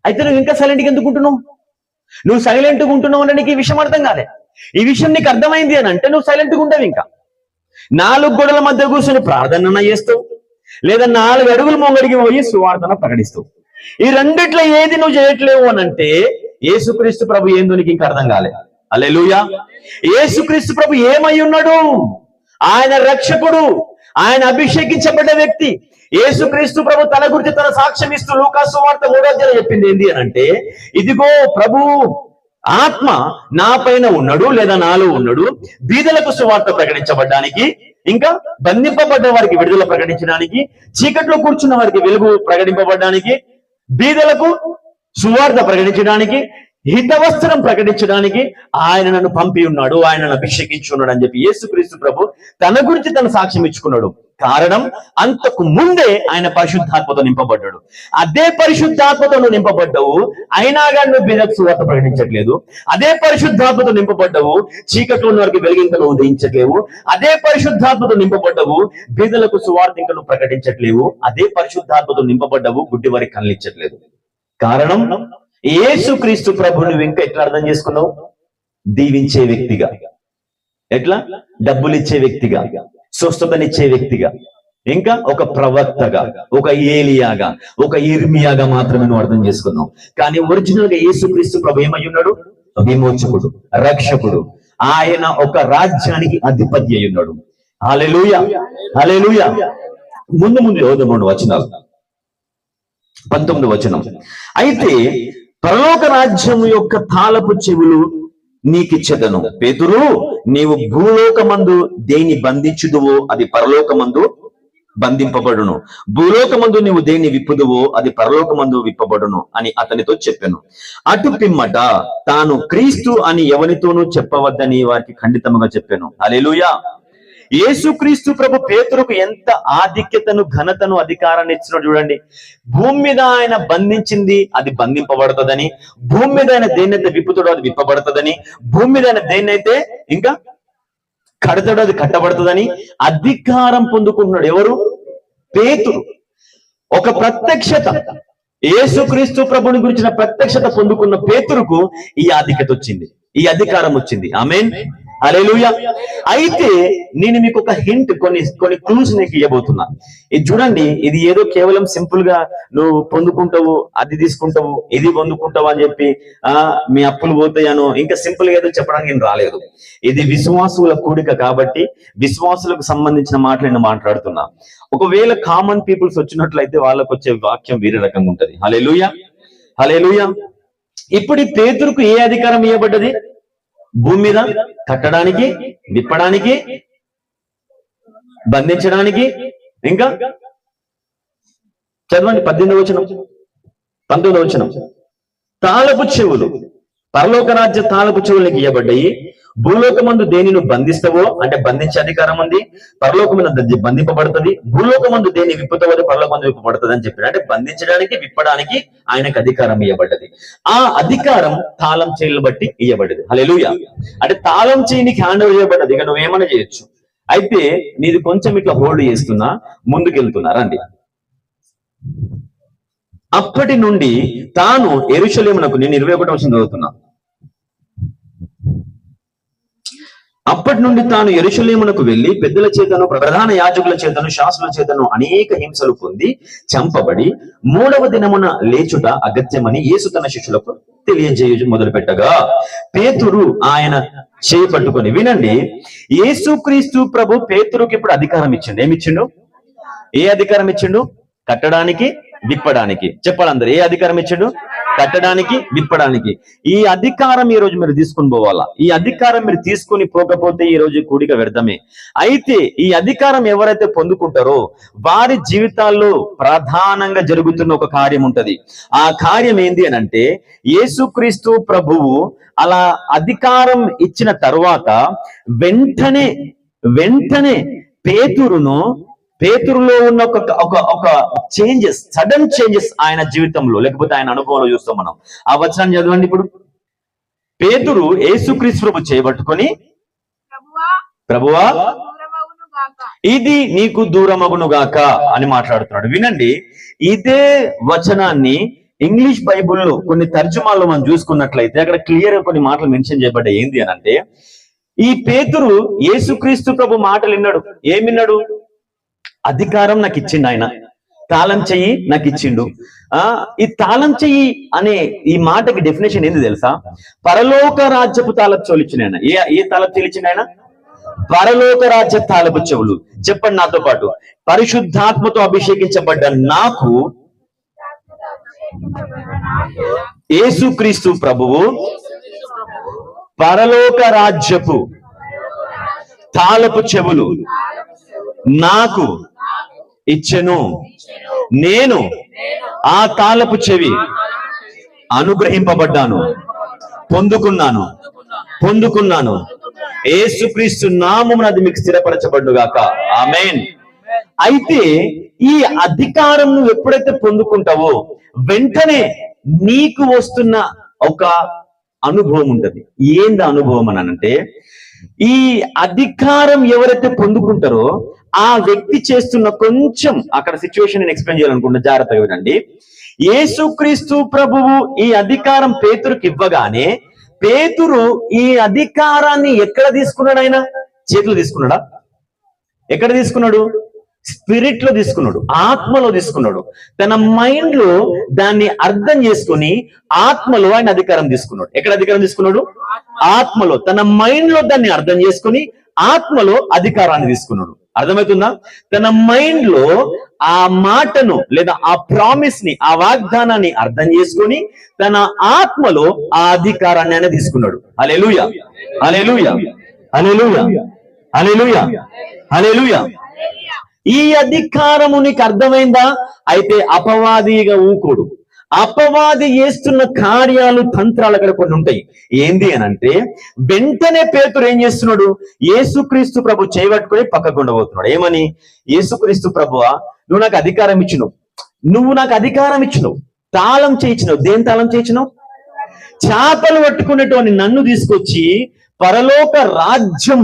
అయితే నువ్వు ఇంకా సైలెంట్గా ఎందుకుంటున్నావు? నువ్వు సైలెంట్గా ఉంటున్నావు అంటే నీకు ఈ విషయం అర్థం కాలే. ఈ విషయం నీకు అర్థమైంది అని అంటే నువ్వు సైలెంట్గా ఉంటావు. ఇంకా 4 గోడల మధ్య కూర్చొని ప్రార్థన చేస్తావు, లేదా 4 అడుగులు ముంగడికి పోయి సువార్తన ప్రకటిస్తావు. ఈ రెండిట్లో ఏది నువ్వు చేయట్లేవు అని అంటే యేసుక్రీస్తు ప్రభు ఏందో నీకు ఇంకా అర్థం కాలే. హల్లెలూయా. యేసుక్రీస్తు ప్రభు ఏమై ఉన్నాడు? ఆయన రక్షకుడు, ఆయన అభిషేకించబడ్డ వ్యక్తి. యేసుక్రీస్తు ప్రభు తన గురించి తన సాక్ష్యం ఇస్తూ లూకా సువార్త 3వ అధ్యాయంలో చెప్పింది ఏంటి అని అంటే, ఇదిగో ప్రభు ఆత్మ నా పైన ఉన్నాడు లేదా నాలో ఉన్నాడు, బీదలకు సువార్త ప్రకటించబడ్డానికి, ఇంకా బంధింపబడ్డ వారికి విడుదల ప్రకటించడానికి, చీకట్లో కూర్చున్న వారికి వెలుగు ప్రకటింపబడడానికి, బీదలకు సువార్త ప్రకటించడానికి, హితవస్త్రం ప్రకటించడానికి ఆయన నన్ను పంపి ఉన్నాడు, ఆయన నన్ను అభిషేకించి ఉన్నాడు అని చెప్పి యేసుక్రీస్తు ప్రభు తన గురించి తన సాక్ష్యం ఇచ్చుకున్నాడు. కారణం, అంతకు ముందే ఆయన పరిశుద్ధాత్మతో నింపబడ్డాడు. అదే పరిశుద్ధాత్మతో నువ్వు నింపబడ్డావు, అయినా కానీ నువ్వు బీదకు సువార్త ప్రకటించట్లేదు. అదే పరిశుద్ధాత్మతో నింపబడ్డావు, చీకట్లో ఉన్న వారికి వెలిగింక నువ్వు ఉదయించట్లేవు. అదే పరిశుద్ధాత్మతో నింపబడ్డావు, బీదలకు సువార్త ఇంకా నువ్వు ప్రకటించట్లేవు. అదే పరిశుద్ధాత్మతో నింపబడ్డావు, గుడ్డి వారికి కళ్ళిచ్చట్లేదు. కారణం, యేసుక్రీస్తు ప్రభు నువ్వు ఇంకా ఎట్లా అర్థం చేసుకున్నావు? దీవించే వ్యక్తిగా, ఎట్లా డబ్బులు ఇచ్చే వ్యక్తిగా, స్వస్థతనిచ్చే వ్యక్తిగా, ఇంకా ఒక ప్రవక్తగా, ఒక ఏలియాగా, ఒక ఇర్మియాగా మాత్రమే నువ్వు అర్థం చేసుకున్నావు. కానీ ఒరిజినల్ గా యేసుక్రీస్తు ప్రభు ఏమై ఉన్నాడు? విమోచకుడు, రక్షకుడు. ఆయన ఒక రాజ్యానికి అధిపతి అయి ఉన్నాడు. హల్లెలూయా. హల్లెలూయా. ముందు యోధముడు వచనాలు 19వ వచనం. అయితే పరలోక రాజ్యము యొక్క తాళపు చెవులు నీకిచ్చెదను. పేతురు, నీవు భూలోకమందు దేని బంధించుదువో అది పరలోకమందు బంధింపబడును. భూలోకమందు నీవు దేన్ని విప్పుదువో అది పరలోకమందు విప్పబడును అని అతనితో చెప్పాను. అటు పిమ్మట తాను క్రీస్తు అని ఎవరితోనూ చెప్పవద్దని వారికి ఖండితంగా చెప్పాను. హల్లెలూయా. యేసుక్రీస్తు ప్రభు పేతురుకు ఎంత ఆధిక్యతను, ఘనతను, అధికారాన్ని ఇచ్చినాడు చూడండి. భూమి మీద ఆయన బంధించింది అది బంధింపబడుతుందని, భూమి మీద ఆయన దేన్నైతే విప్పుతాడో అది విప్పబడుతుందని, భూమి మీద ఆయన దేన్నైతే ఇంకా కడతాడో అది కట్టబడుతుందని అధికారం పొందుకుంటున్నాడు. ఎవరు? పేతురు. ఒక ప్రత్యక్షత, యేసుక్రీస్తు ప్రభుని గురించిన ప్రత్యక్షత పొందుకున్న పేతురుకు ఈ ఆధిక్యత వచ్చింది, ఈ అధికారం వచ్చింది. ఆమేన్, హల్లెలూయా. అయితే నేను మీకు ఒక హింట్, కొన్ని క్లూస్ నీకు ఇవ్వబోతున్నా. ఇది చూడండి, ఇది ఏదో కేవలం సింపుల్ గా నువ్వు పొందుకుంటావు, అది తీసుకుంటావు, ఇది పొందుకుంటావు అని చెప్పి మీ అప్పులు పోతాయనో ఇంకా సింపుల్ గా ఏదో చెప్పడానికి నేను రాలేదు. ఇది విశ్వాసుల కూడిక కాబట్టి విశ్వాసులకు సంబంధించిన మాటలు నేను మాట్లాడుతున్నా. ఒకవేళ కామన్ పీపుల్స్ వచ్చినట్లయితే వాళ్ళకు వచ్చే వాక్యం వేరే రకంగా ఉంటది. హల్లెలూయా, హల్లెలూయా. ఇప్పుడు ఈ పేతురుకు ఏ అధికారం ఇవ్వబడ్డది? భూమి మీద కట్టడానికి, విప్పడానికి, బంధించడానికి. ఇంకా చదవండి 18వ వచనం, 19వ వచనం. తాళపు చెవులు, పరలోక రాజ్య తాళపు చెవులకి ఇవ్వబడ్డాయి. భూలోకమందు దేనిని బంధిస్తావో అంటే బంధించే అధికారం ఉంది, పరలోకమందు బంధింపబడుతుంది. భూలోకమందు దేని విప్పుతావో పరలోకమందు విప్పబడుతుంది అని చెప్పాడు. అంటే బంధించడానికి, విప్పడానికి ఆయనకు అధికారం ఇవ్వబడ్డది. ఆ అధికారం తాళం చేయిని బట్టి ఇవ్వబడ్డది. హల్లెలూయా. అంటే తాళం చేయికి హ్యాండ్ ఓవర్ చేయబడ్డది. ఇక నువ్వేమైనా చేయొచ్చు. అయితే నీది కొంచెం ఇట్లా హోల్డ్ చేస్తున్నా, ముందుకెళ్తున్నా రండి. అప్పటి నుండి తాను యెరూషలేమునకు, నేను 21వ వచనం చదువుతున్నా. అప్పటి నుండి తాను యెరూషలేమునకు వెళ్లి పెద్దల చేతను, ప్రధాన యాజకుల చేతను, శాస్త్రుల చేతను అనేక హింసలు పొంది చంపబడి 3వ దినమున లేచుట అగత్యమని యేసు తన శిష్యులకు తెలియజేయ మొదలుపెట్టగా పేతురు ఆయన చేయి పట్టుకొని, వినండి, యేసుక్రీస్తు ప్రభు పేతురుకి ఇప్పుడు అధికారం ఇచ్చిండు. ఏమిచ్చిండు? ఏ అధికారం ఇచ్చిండు? కట్టడానికి, విప్పడానికి. చెప్పాలి అందరు, ఏ అధికారం ఇచ్చిండు? కట్టడానికి, విప్పడానికి. ఈ అధికారం ఈ రోజు మీరు తీసుకుని పోవాలా. ఈ అధికారం మీరు తీసుకుని పోకపోతే ఈ రోజు కూడిక వ్యర్థమే. అయితే ఈ అధికారం ఎవరైతే పొందుకుంటారో వారి జీవితాల్లో ప్రధానంగా జరుగుతున్న ఒక కార్యం ఉంటది. ఆ కార్యం ఏంది అని అంటే, యేసుక్రీస్తు ప్రభువు అలా అధికారం ఇచ్చిన తర్వాత వెంటనే పేతురులో ఉన్న ఒక చేంజెస్, సడన్ చేంజెస్ ఆయన జీవితంలో లేకపోతే ఆయన అనుభవంలో చూస్తాం మనం. ఆ వచనాన్ని చదవండి. ఇప్పుడు పేతురు యేసుక్రీస్తు ప్రభు చేయబట్టుకొని, ప్రభువా ఇది నీకు దూరమగును గాక అని మాట్లాడుతున్నాడు. వినండి, ఇదే వచనాన్ని ఇంగ్లీష్ బైబుల్లో కొన్ని తర్జుమాల్లో మనం చూసుకున్నట్లయితే అక్కడ క్లియర్ గా కొన్ని మాటలు మెన్షన్ చేయబడ్డాయి. ఏంది అని అంటే, ఈ పేతురు యేసుక్రీస్తు ప్రభు మాటలు విన్నాడు. ఏమి విన్నాడు? అధికారం నాకు ఇచ్చిండు ఆయన, తాళం చెయ్యి నాకు ఇచ్చిండు. ఈ తాళం చెయ్యి అనే ఈ మాటకి డెఫినేషన్ ఏంది తెలుసా? పరలోక రాజ్యపు తాళపు చెవులు ఇచ్చిన ఆయన. ఏ తాళపు చెవులు ఇచ్చిన ఆయన? పరలోక రాజ్య తాళపు చెవులు. చెప్పండి నాతో పాటు, పరిశుద్ధాత్మతో అభిషేకించబడ్డ నాకు యేసుక్రీస్తు ప్రభువు పరలోక రాజ్యపు తాళపు చెవులు నాకు ఇచ్చెను. నేను ఆ తాళపు చెవి అనుగ్రహింపబడ్డాను, పొందుకున్నాను. యేసుక్రీస్తు నామమున అది మీకు స్థిరపరచబడుగాక. ఆమేన్. అయితే ఈ అధికారం నువ్వు ఎప్పుడైతే పొందుకుంటావో వెంటనే నీకు వస్తున్న ఒక అనుభవం ఉంటది. ఏంది అనుభవం అని అంటే, ఈ అధికారం ఎవరైతే పొందుకుంటారో ఆ వ్యక్తి చేస్తున్న కొంచెం అక్కడ సిచ్యువేషన్ నేను ఎక్స్ప్లెయిన్ చేయాలనుకుంటున్నా, జాగ్రత్తగా వినండి. యేసుక్రీస్తు ప్రభువు ఈ అధికారం పేతురుకి ఇవ్వగానే పేతురు ఈ అధికారాన్ని ఎక్కడ తీసుకున్నాడు? ఆయన చేతిలో తీసుకున్నాడా? ఎక్కడ తీసుకున్నాడు? స్పిరిట్ లో తీసుకున్నాడు, ఆత్మలో తీసుకున్నాడు. తన మైండ్ లో దాన్ని అర్థం చేసుకుని ఆత్మలో ఆయన అధికారం తీసుకున్నాడు. ఎక్కడ అధికారం తీసుకున్నాడు? ఆత్మలో. తన మైండ్ లో దాన్ని అర్థం చేసుకుని ఆత్మలో అధికారాన్ని తీసుకున్నాడు. అర్థమవుతుందా? తన మైండ్ లో ఆ మాటను లేదా ఆ ప్రామిస్ ని, ఆ వాగ్దానాన్ని అర్థం చేసుకుని తన ఆత్మలో ఆ అధికారాన్ని ఆయన తీసుకున్నాడు. హల్లెలూయా, హల్లెలూయా, హల్లెలూయా, హల్లెలూయా, హల్లెలూయా. ఈ అధికారము నీకు అర్థమైందా? అయితే అపవాదిగా ఊకోడు. అపవాది చేస్తున్న కార్యాలు, తంత్రాలు అక్కడ కొన్ని ఉంటాయి. ఏంది అని అంటే, వెంటనే పేతురు ఏం చేస్తున్నాడు? యేసుక్రీస్తు ప్రభు చేయబట్టుకుని పక్కకు ఉండబోతున్నాడు. ఏమని? యేసుక్రీస్తు ప్రభువా, నువ్వు నాకు అధికారం ఇచ్చినావు, తాళం చేయించినావు. దేని తాళం చేయించినావు? చేపలు పట్టుకునేటువంటి నన్ను తీసుకొచ్చి పరలోక రాజ్యం,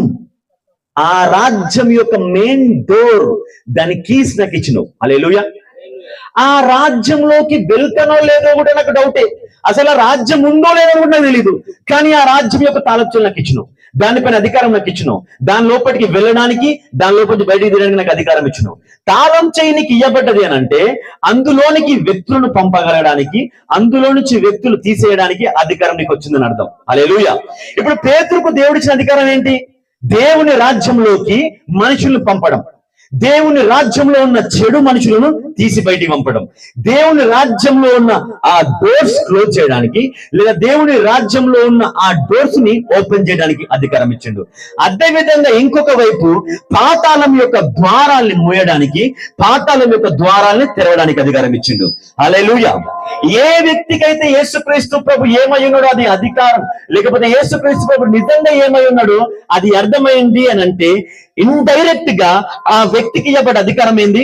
ఆ రాజ్యం యొక్క మెయిన్ డోర్, దాని కీస్ నాకు ఇచ్చినావు. హల్లెలూయా. ఆ రాజ్యంలోకి వెళ్తానో లేదో కూడా నాకు డౌటే. అసలు ఆ రాజ్యం ఉందో లేదో కూడా నాకు తెలియదు. కానీ ఆ రాజ్యం యొక్క తాళం నాకు ఇచ్చినావు, దానిపైన అధికారం నాకు ఇచ్చినావు, దాని లోపలికి వెళ్ళడానికి, దాని లోపలికి బయటికి తీయడానికి నాకు అధికారం ఇచ్చినావు. తాళం చేయి నీకు ఇవ్వబడ్డది అని అంటే, అందులోనికి వ్యక్తులను పంపగలడానికి, అందులో నుంచి వ్యక్తులు తీసేయడానికి అధికారం నీకు వచ్చిందని అర్థం. హల్లెలూయా. ఇప్పుడు పేతురుకు దేవుడిచ్చిన అధికారం ఏంటి? దేవుని రాజ్యంలోకి మనుషులను పంపడం, దేవుని రాజ్యంలో ఉన్న చెడు మనుషులను తీసి బయటికి పంపడం, దేవుని రాజ్యంలో ఉన్న ఆ డోర్స్ క్లోజ్ చేయడానికి, లేదా దేవుని రాజ్యంలో ఉన్న ఆ డోర్స్ ని ఓపెన్ చేయడానికి అధికారం ఇచ్చిండు. అదే విధంగా ఇంకొక వైపు పాతాళం యొక్క ద్వారాల్ని మూయడానికి, పాతాళం యొక్క ద్వారాల్ని తెరవడానికి అధికారం ఇచ్చిండు. హల్లెలూయా. ఏ వ్యక్తికైతే యేసుక్రీస్తు ప్రభు ఏమై ఉన్నాడో అది అధికారం, లేకపోతే యేసుక్రీస్తు ప్రభు నిజంగా ఏమై ఉన్నాడో అది అర్థమైంది అని అంటే, ఇండైరెక్ట్ గా ఆ వ్యక్తికి ఇవ్వబడ్డ అధికారం ఏంది?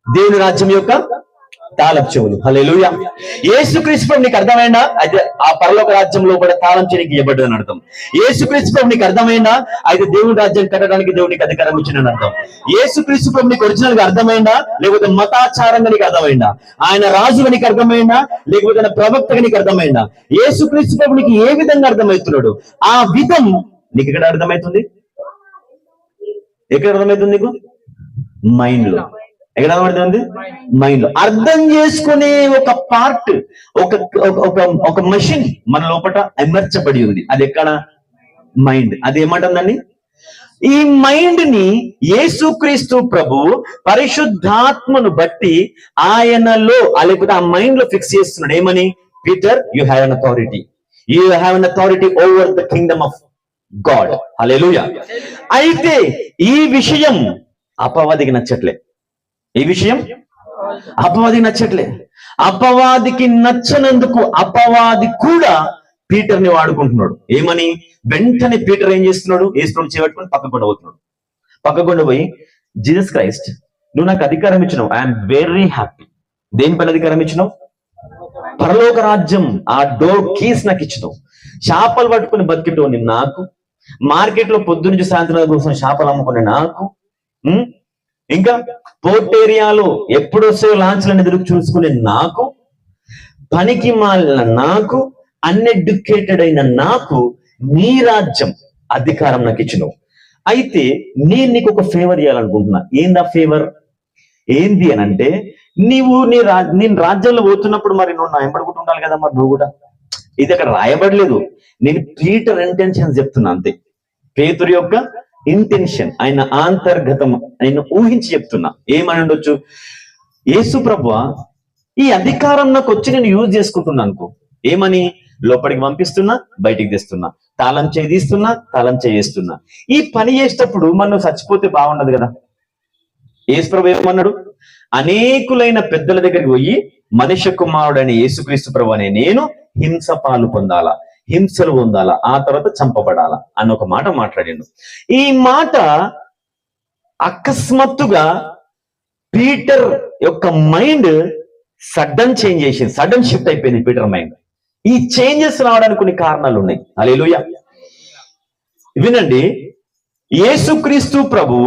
దేవుని రాజ్యం యొక్క తాళం చెవులు. హల్లెలూయా. యేసుక్రీస్తు ప్రభు నీకు అర్థమైందా? అయితే ఆ పరలోక రాజ్యంలో కూడా తాళం చెవికి ఇవ్వబడ్డది అని అర్థం. యేసుక్రీస్తు ప్రభు నీకు అర్థమైందా? అయితే దేవుని రాజ్యం కట్టడానికి దేవునికి అధికారం ఇచ్చిందని అర్థం. యేసుక్రీస్తు ప్రభు నీకు ఒరిజినల్ గా అర్థమైందా? లేకపోతే మతాచారంగా నీకు అర్థమైందా? ఆయన రాజుగా నీకు అర్థమైందా? లేకపోతే ఆయన ప్రవక్తగా నీకు అర్థమైందా? యేసుక్రీస్తు ప్రభు నీకు ఏ విధంగా అర్థమవుతున్నాడు? ఆ విధం నీకు ఇక్కడ అర్థమవుతుంది. ఎక్కడ అర్థమవుతుంది నీకు? మైండ్ లో. ఎక్కడ అర్థమవుతుంది? మైండ్ లో. అర్థం చేసుకునే ఒక పార్ట్, ఒక మెషిన్ మన లోపల అమర్చబడి ఉంది. అది ఎక్కడ? మైండ్. అది ఏమంటుందండి? ఈ మైండ్ ని యేసుక్రీస్తు ప్రభు పరిశుద్ధాత్మను బట్టి ఆయనలో, లేకపోతే ఆ మైండ్ లో ఫిక్స్ చేస్తున్నాడు. ఏమని? Peter, you have an authority, you have an authority over the kingdom of God. Hallelujah. అయితే ఈ విషయం అపవాదికి నచ్చట్లే. ఈ విషయం అపవాదికి నచ్చట్లే. అపవాదికి నచ్చనందుకు అపవాది కూడా పీటర్ని వాడుకుంటున్నాడు. ఏమని? వెంటనే పీటర్ ఏం చేస్తున్నాడు? యేసుని చేపట్టుకుని పక్కకుండా పోతున్నాడు. పక్కకుండా పోయి, జీసస్ క్రైస్ట్, నువ్వు నాకు అధికారం ఇచ్చినావు, ఐఎమ్ వెరీ హ్యాపీ. దేనిపైన అధికారం ఇచ్చినావు? పరలోక రాజ్యం ఆ డోర్ కీస్ నాకు ఇచ్చినావు. చేపలు పట్టుకుని బతికేటోని నాకు, మార్కెట్ లో పొద్దు నుంచి సాయంత్రం కోసం చేపలు అమ్ముకునే నాకు, ఇంకా పోర్ట్ ఏరియాలో ఎప్పుడు వస్తే లాంచ్లను ఎదురు చూసుకునే నాకు, పనికి మాలిన నాకు, అన్ఎడ్యుకేటెడ్ అయిన నాకు నీ రాజ్యం అధికారం నాకు ఇచ్చినావు. అయితే నేను నీకు ఒక ఫేవర్ చేయాలనుకుంటున్నా. ఏందా ఫేవర్? ఏంది అని అంటే, నేను రాజ్యంలో పోతున్నప్పుడు మరి నువ్వు నా వెంబడుకుంటూ ఉండాలి కదా. మరి నువ్వు కూడా, ఇది అక్కడ రాయబడలేదు, నేను పీటర్ ఇంటెన్షన్ చెప్తున్నా అంతే. పేతురు యొక్క ఇంటెన్షన్, ఆయన అంతర్గతం, ఆయన ఊహించి చెప్తున్నా. ఏమని ఉండొచ్చు? యేసు ప్రభువా, ఈ అధికారం నాకు వచ్చి నేను యూజ్ చేసుకుంటున్నా అనుకో. ఏమని? లోపలికి పంపిస్తున్నా, బయటికి తెస్తున్నా, తాళం చేయి తీస్తున్నా, తాళం చేయిస్తున్నా. ఈ పని చేసేటప్పుడు మనం చచ్చిపోతే బాగుండదు కదా. యేసు ప్రభు ఏమన్నాడు? అనేకులైన పెద్దల దగ్గరికి పోయి, మనుష్య కుమారుడైన యేసుక్రీస్తు ప్రభు అనే నేను హింస పాలు పొందాలా, హింసలు పొందాలా, ఆ తర్వాత చంపబడాలా అని ఒక మాట మాట్లాడిండు. ఈ మాట అకస్మాత్తుగా పీటర్ యొక్క మైండ్ సడన్ చేంజ్ చేసింది, సడన్ షిఫ్ట్ అయిపోయింది పీటర్ మైండ్. ఈ చేంజెస్ రావడానికి కొన్ని కారణాలు ఉన్నాయి. హల్లెలూయా. వినండి, యేసుక్రీస్తు ప్రభు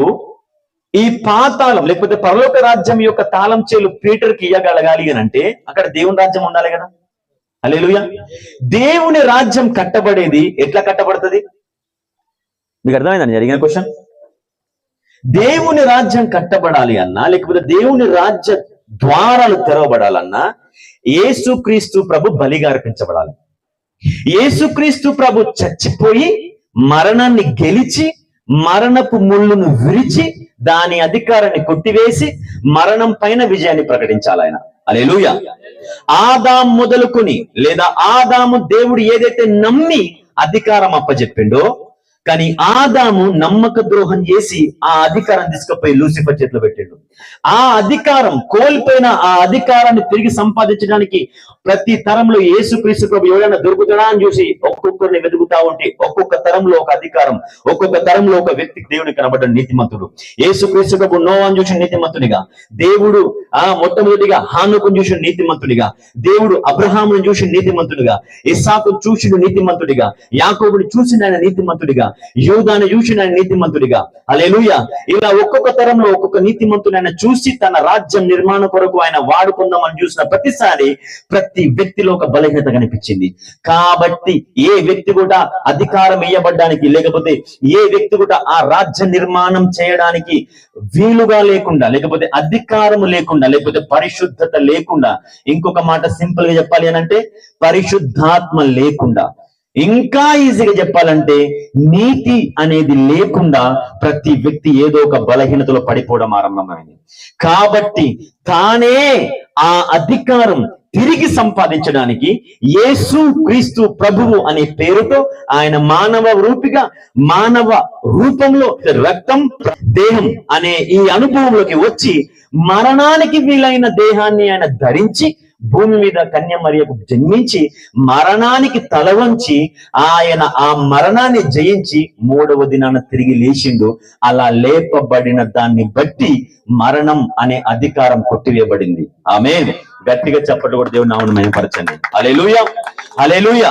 ఈ పాతాళం లేకపోతే పరలోక రాజ్యం యొక్క తాళం చేలు పీటర్కి ఇయ్యగలగాలి అని అంటే అక్కడ దేవుని రాజ్యం ఉండాలి కదా. హల్లెలూయా. దేవుని రాజ్యం కట్టబడేది ఎట్లా కట్టబడుతుంది? మీకు అర్థమైందండి జరిగిన క్వశ్చన్? దేవుని రాజ్యం కట్టబడాలి అన్నా, లేకపోతే దేవుని రాజ్య ద్వారాలు తెరవబడాలన్నా యేసుక్రీస్తు ప్రభు బలిగా అర్పించబడాలి. యేసుక్రీస్తు ప్రభు చచ్చిపోయి మరణాన్ని గెలిచి, మరణపు ముళ్ళును విరిచి, దాని అధికారాన్ని కొట్టివేసి మరణం పైన విజయాన్ని ప్రకటించాలి ఆయన. హల్లెలూయా. ఆదాము మొదలుకొని, లేదా ఆదాము దేవుడు ఏదైతే నమ్మి అధికారం అప్పచెప్పిండో, కానీ ఆదాము నమ్మక ద్రోహం చేసి ఆ అధికారం తీసుకుపోయి లూసిఫర్ చేతిలో పెట్టాడు. ఆ అధికారం కోల్పోయిన ఆ అధికారాన్ని తిరిగి సంపాదించడానికి ప్రతి తరంలో యేసుక్రీస్తు ప్రభు ఎవరైనా దొరుకుతాడా అని చూసి ఒక్కొక్కరిని వెతుకుతా ఉంటే ఒక్కొక్క తరంలో ఒక అధికారం, ఒక్కొక్క తరంలో ఒక వ్యక్తికి దేవుని కనబడ్డ నీతిమంతుడు. యేసుక్రీస్తు ప్రభు నోవాను చూసిన నీతిమంతుడిగా, దేవుడు మొట్టమొదటిగా హానోకును చూసిన నీతిమంతుడిగా, దేవుడు అబ్రహామును చూసిన నీతిమంతుడిగా, ఇస్సాకును చూసిన నీతిమంతుడిగా, యాకోబుని చూసిన ఆయన నీతిమంతుడిగా, యూదాను చూసిన ఆయన నీతిమంతుడిగా. హల్లెలూయా. ఇలా ఒక్కొక్క తరంలో ఒక్కొక్క నీతిమంతుడు ఆయన చూసి తన రాజ్యం నిర్మాణం కొరకు ఆయన వాడుకుందామని చూసిన ప్రతిసారి ప్రతి వ్యక్తిలో ఒక బలహీనత కనిపించింది. కాబట్టి ఏ వ్యక్తి కూడా అధికారం ఇవ్వబడ్డానికి, లేకపోతే ఏ వ్యక్తి కూడా ఆ రాజ్య నిర్మాణం చేయడానికి వీలుగా లేకుండా, లేకపోతే అధికారం లేకుండా, లేకపోతే పరిశుద్ధత లేకుండా, ఇంకొక మాట సింపుల్ గా చెప్పాలి అని అంటే పరిశుద్ధాత్మ లేకుండా, ఇంకా ఈజీగా చెప్పాలంటే నీతి అనేది లేకుండా ప్రతి వ్యక్తి ఏదో ఒక బలహీనతలో పడిపోవడం ఆరంభమైంది. కాబట్టి తానే ఆ అధికారం తిరిగి సంపాదించడానికి యేసు క్రీస్తు ప్రభువు అనే పేరుతో ఆయన మానవ రూపంలో రక్తం దేహం అనే ఈ అనుభవంలోకి వచ్చి మరణానికి వీలైన దేహాన్ని ఆయన ధరించి భూమి మీద కన్య మరియకు జన్మించి మరణానికి తల వంచి ఆయన ఆ మరణాన్ని జయించి 3వ దినాన తిరిగి లేచిండు. అలా లేపబడిన దాన్ని బట్టి మరణం అనే అధికారం కొట్టివేయబడింది. ఆమేన్. గట్టిగా చప్పట్లు కూడా దేవుని నామమును మహిమపరచండి. హల్లెలూయా, హల్లెలూయా.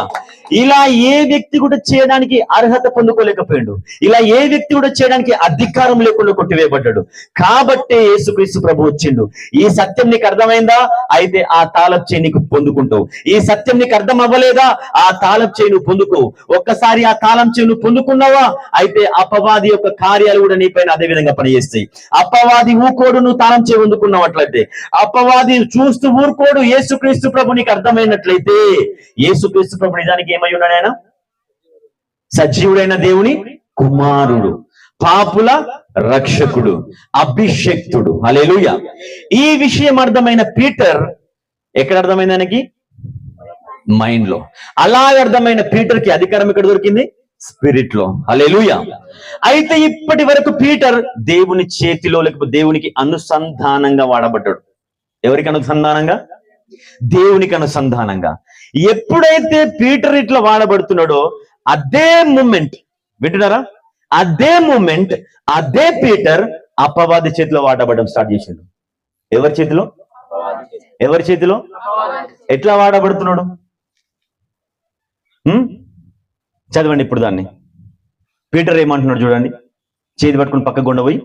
ఇలా ఏ వ్యక్తి కూడా చేయడానికి అర్హత పొందుకోలేకపోయాడు. ఇలా ఏ వ్యక్తి కూడా చేయడానికి అధికారం లేకుండా కొట్టివేయబడ్డాడు. కాబట్టే యేసుక్రీస్తు ప్రభు వచ్చిండు. ఈ సత్యం నీకు అర్థమైందా? అయితే ఆ తాళపు చేయి నీకు పొందుకుంటావు. ఈ సత్యం నీకు అర్థం అవ్వలేదా? ఆ తాళపు చేయి నువ్వు పొందుకోవు. ఒక్కసారి ఆ తాళం చేయి నువ్వు పొందుకున్నావా? అయితే అపవాది యొక్క కార్యాలు కూడా నీ పైన అదే విధంగా పనిచేస్తాయి. అపవాది ఊకోడు, నువ్వు తాళం చేయి పొందుకున్నట్లయితే. అపవాది చూస్తూ ఊరుకోడు. యేసుక్రీస్తు ప్రభు నీకు అర్థమైనట్లయితే, యేసుక్రీస్తు ప్రభు నిజానికి ఏమై ఉన్నాడు? ఆయన సజీవుడైన దేవుని కుమారుడు, పాపుల రక్షకుడు, అభిషక్తుడు. హల్లెలూయా. ఈ విషయం అర్థమైన పీటర్ ఎక్కడ అర్థమైంది? ఆయనకి మైండ్ లో. అలా అర్థమైన పీటర్ కి అధికారం ఎక్కడ దొరికింది? స్పిరిట్ లో. హల్లెలూయా. అయితే ఇప్పటి వరకు పీటర్ దేవుని చేతిలో, లేకపోతే దేవునికి అనుసంధానంగా వాడబడ్డాడు. ఎవరికి అనుసంధానంగా? దేవునికి అనుసంధానంగా. ఎప్పుడైతే పీటర్ ఇట్లా వాడబడుతున్నాడో అదే మూమెంట్, వింటున్నారా? అదే మూమెంట్, అదే పీటర్ అపవాది చేతిలో వాడబడడం స్టార్ట్ చేసిండు. ఎవరి చేతిలో? ఎవరి చేతిలో? ఎట్లా వాడబడుతున్నాడు? చదవండి ఇప్పుడు దాన్ని. పీటర్ ఏమంటున్నాడు చూడండి. చేతి పట్టుకుని పక్క గుండ పోయి,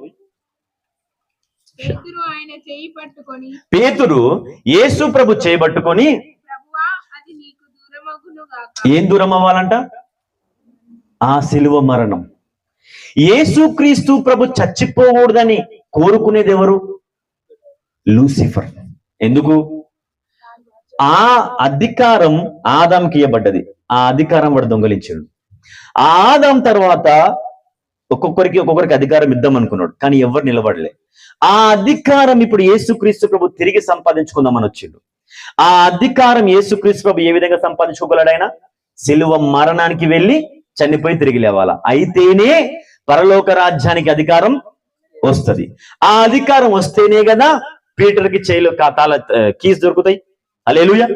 పేతురు యేసు ప్రభు చేయబట్టుకొని ఏం దూరం అవ్వాలంట? ఆ సిలువ మరణం. యేసుక్రీస్తు ప్రభు చచ్చిపోకూడదని కోరుకునేది ఎవరు? లూసిఫర్. ఎందుకు? ఆ అధికారం ఆదాంకి ఇవ్వబడ్డది. ఆ అధికారం వాడు దొంగలించాడు. ఆ ఆదాం తర్వాత ఒక్కొక్కరికి అధికారం ఇద్దాం అనుకున్నాడు, కానీ ఎవరు నిలబడలే. ఆ అధికారం ఇప్పుడు యేసుక్రీస్తు ప్రభు తిరిగి సంపాదించుకుందామని వచ్చిండు. ఆ అధికారం యేసుక్రీస్తు ప్రభు ఏ విధంగా సంపాదించుకోగలడు? ఆయన సిలువ మరణానికి వెళ్ళి చనిపోయి తిరిగి లేవాలా. అయితేనే పరలోక రాజ్యానికి అధికారం వస్తుంది. ఆ అధికారం వస్తేనే కదా పీటర్ కి చేయిలో కీస్ దొరుకుతాయి. హల్లెలూయా.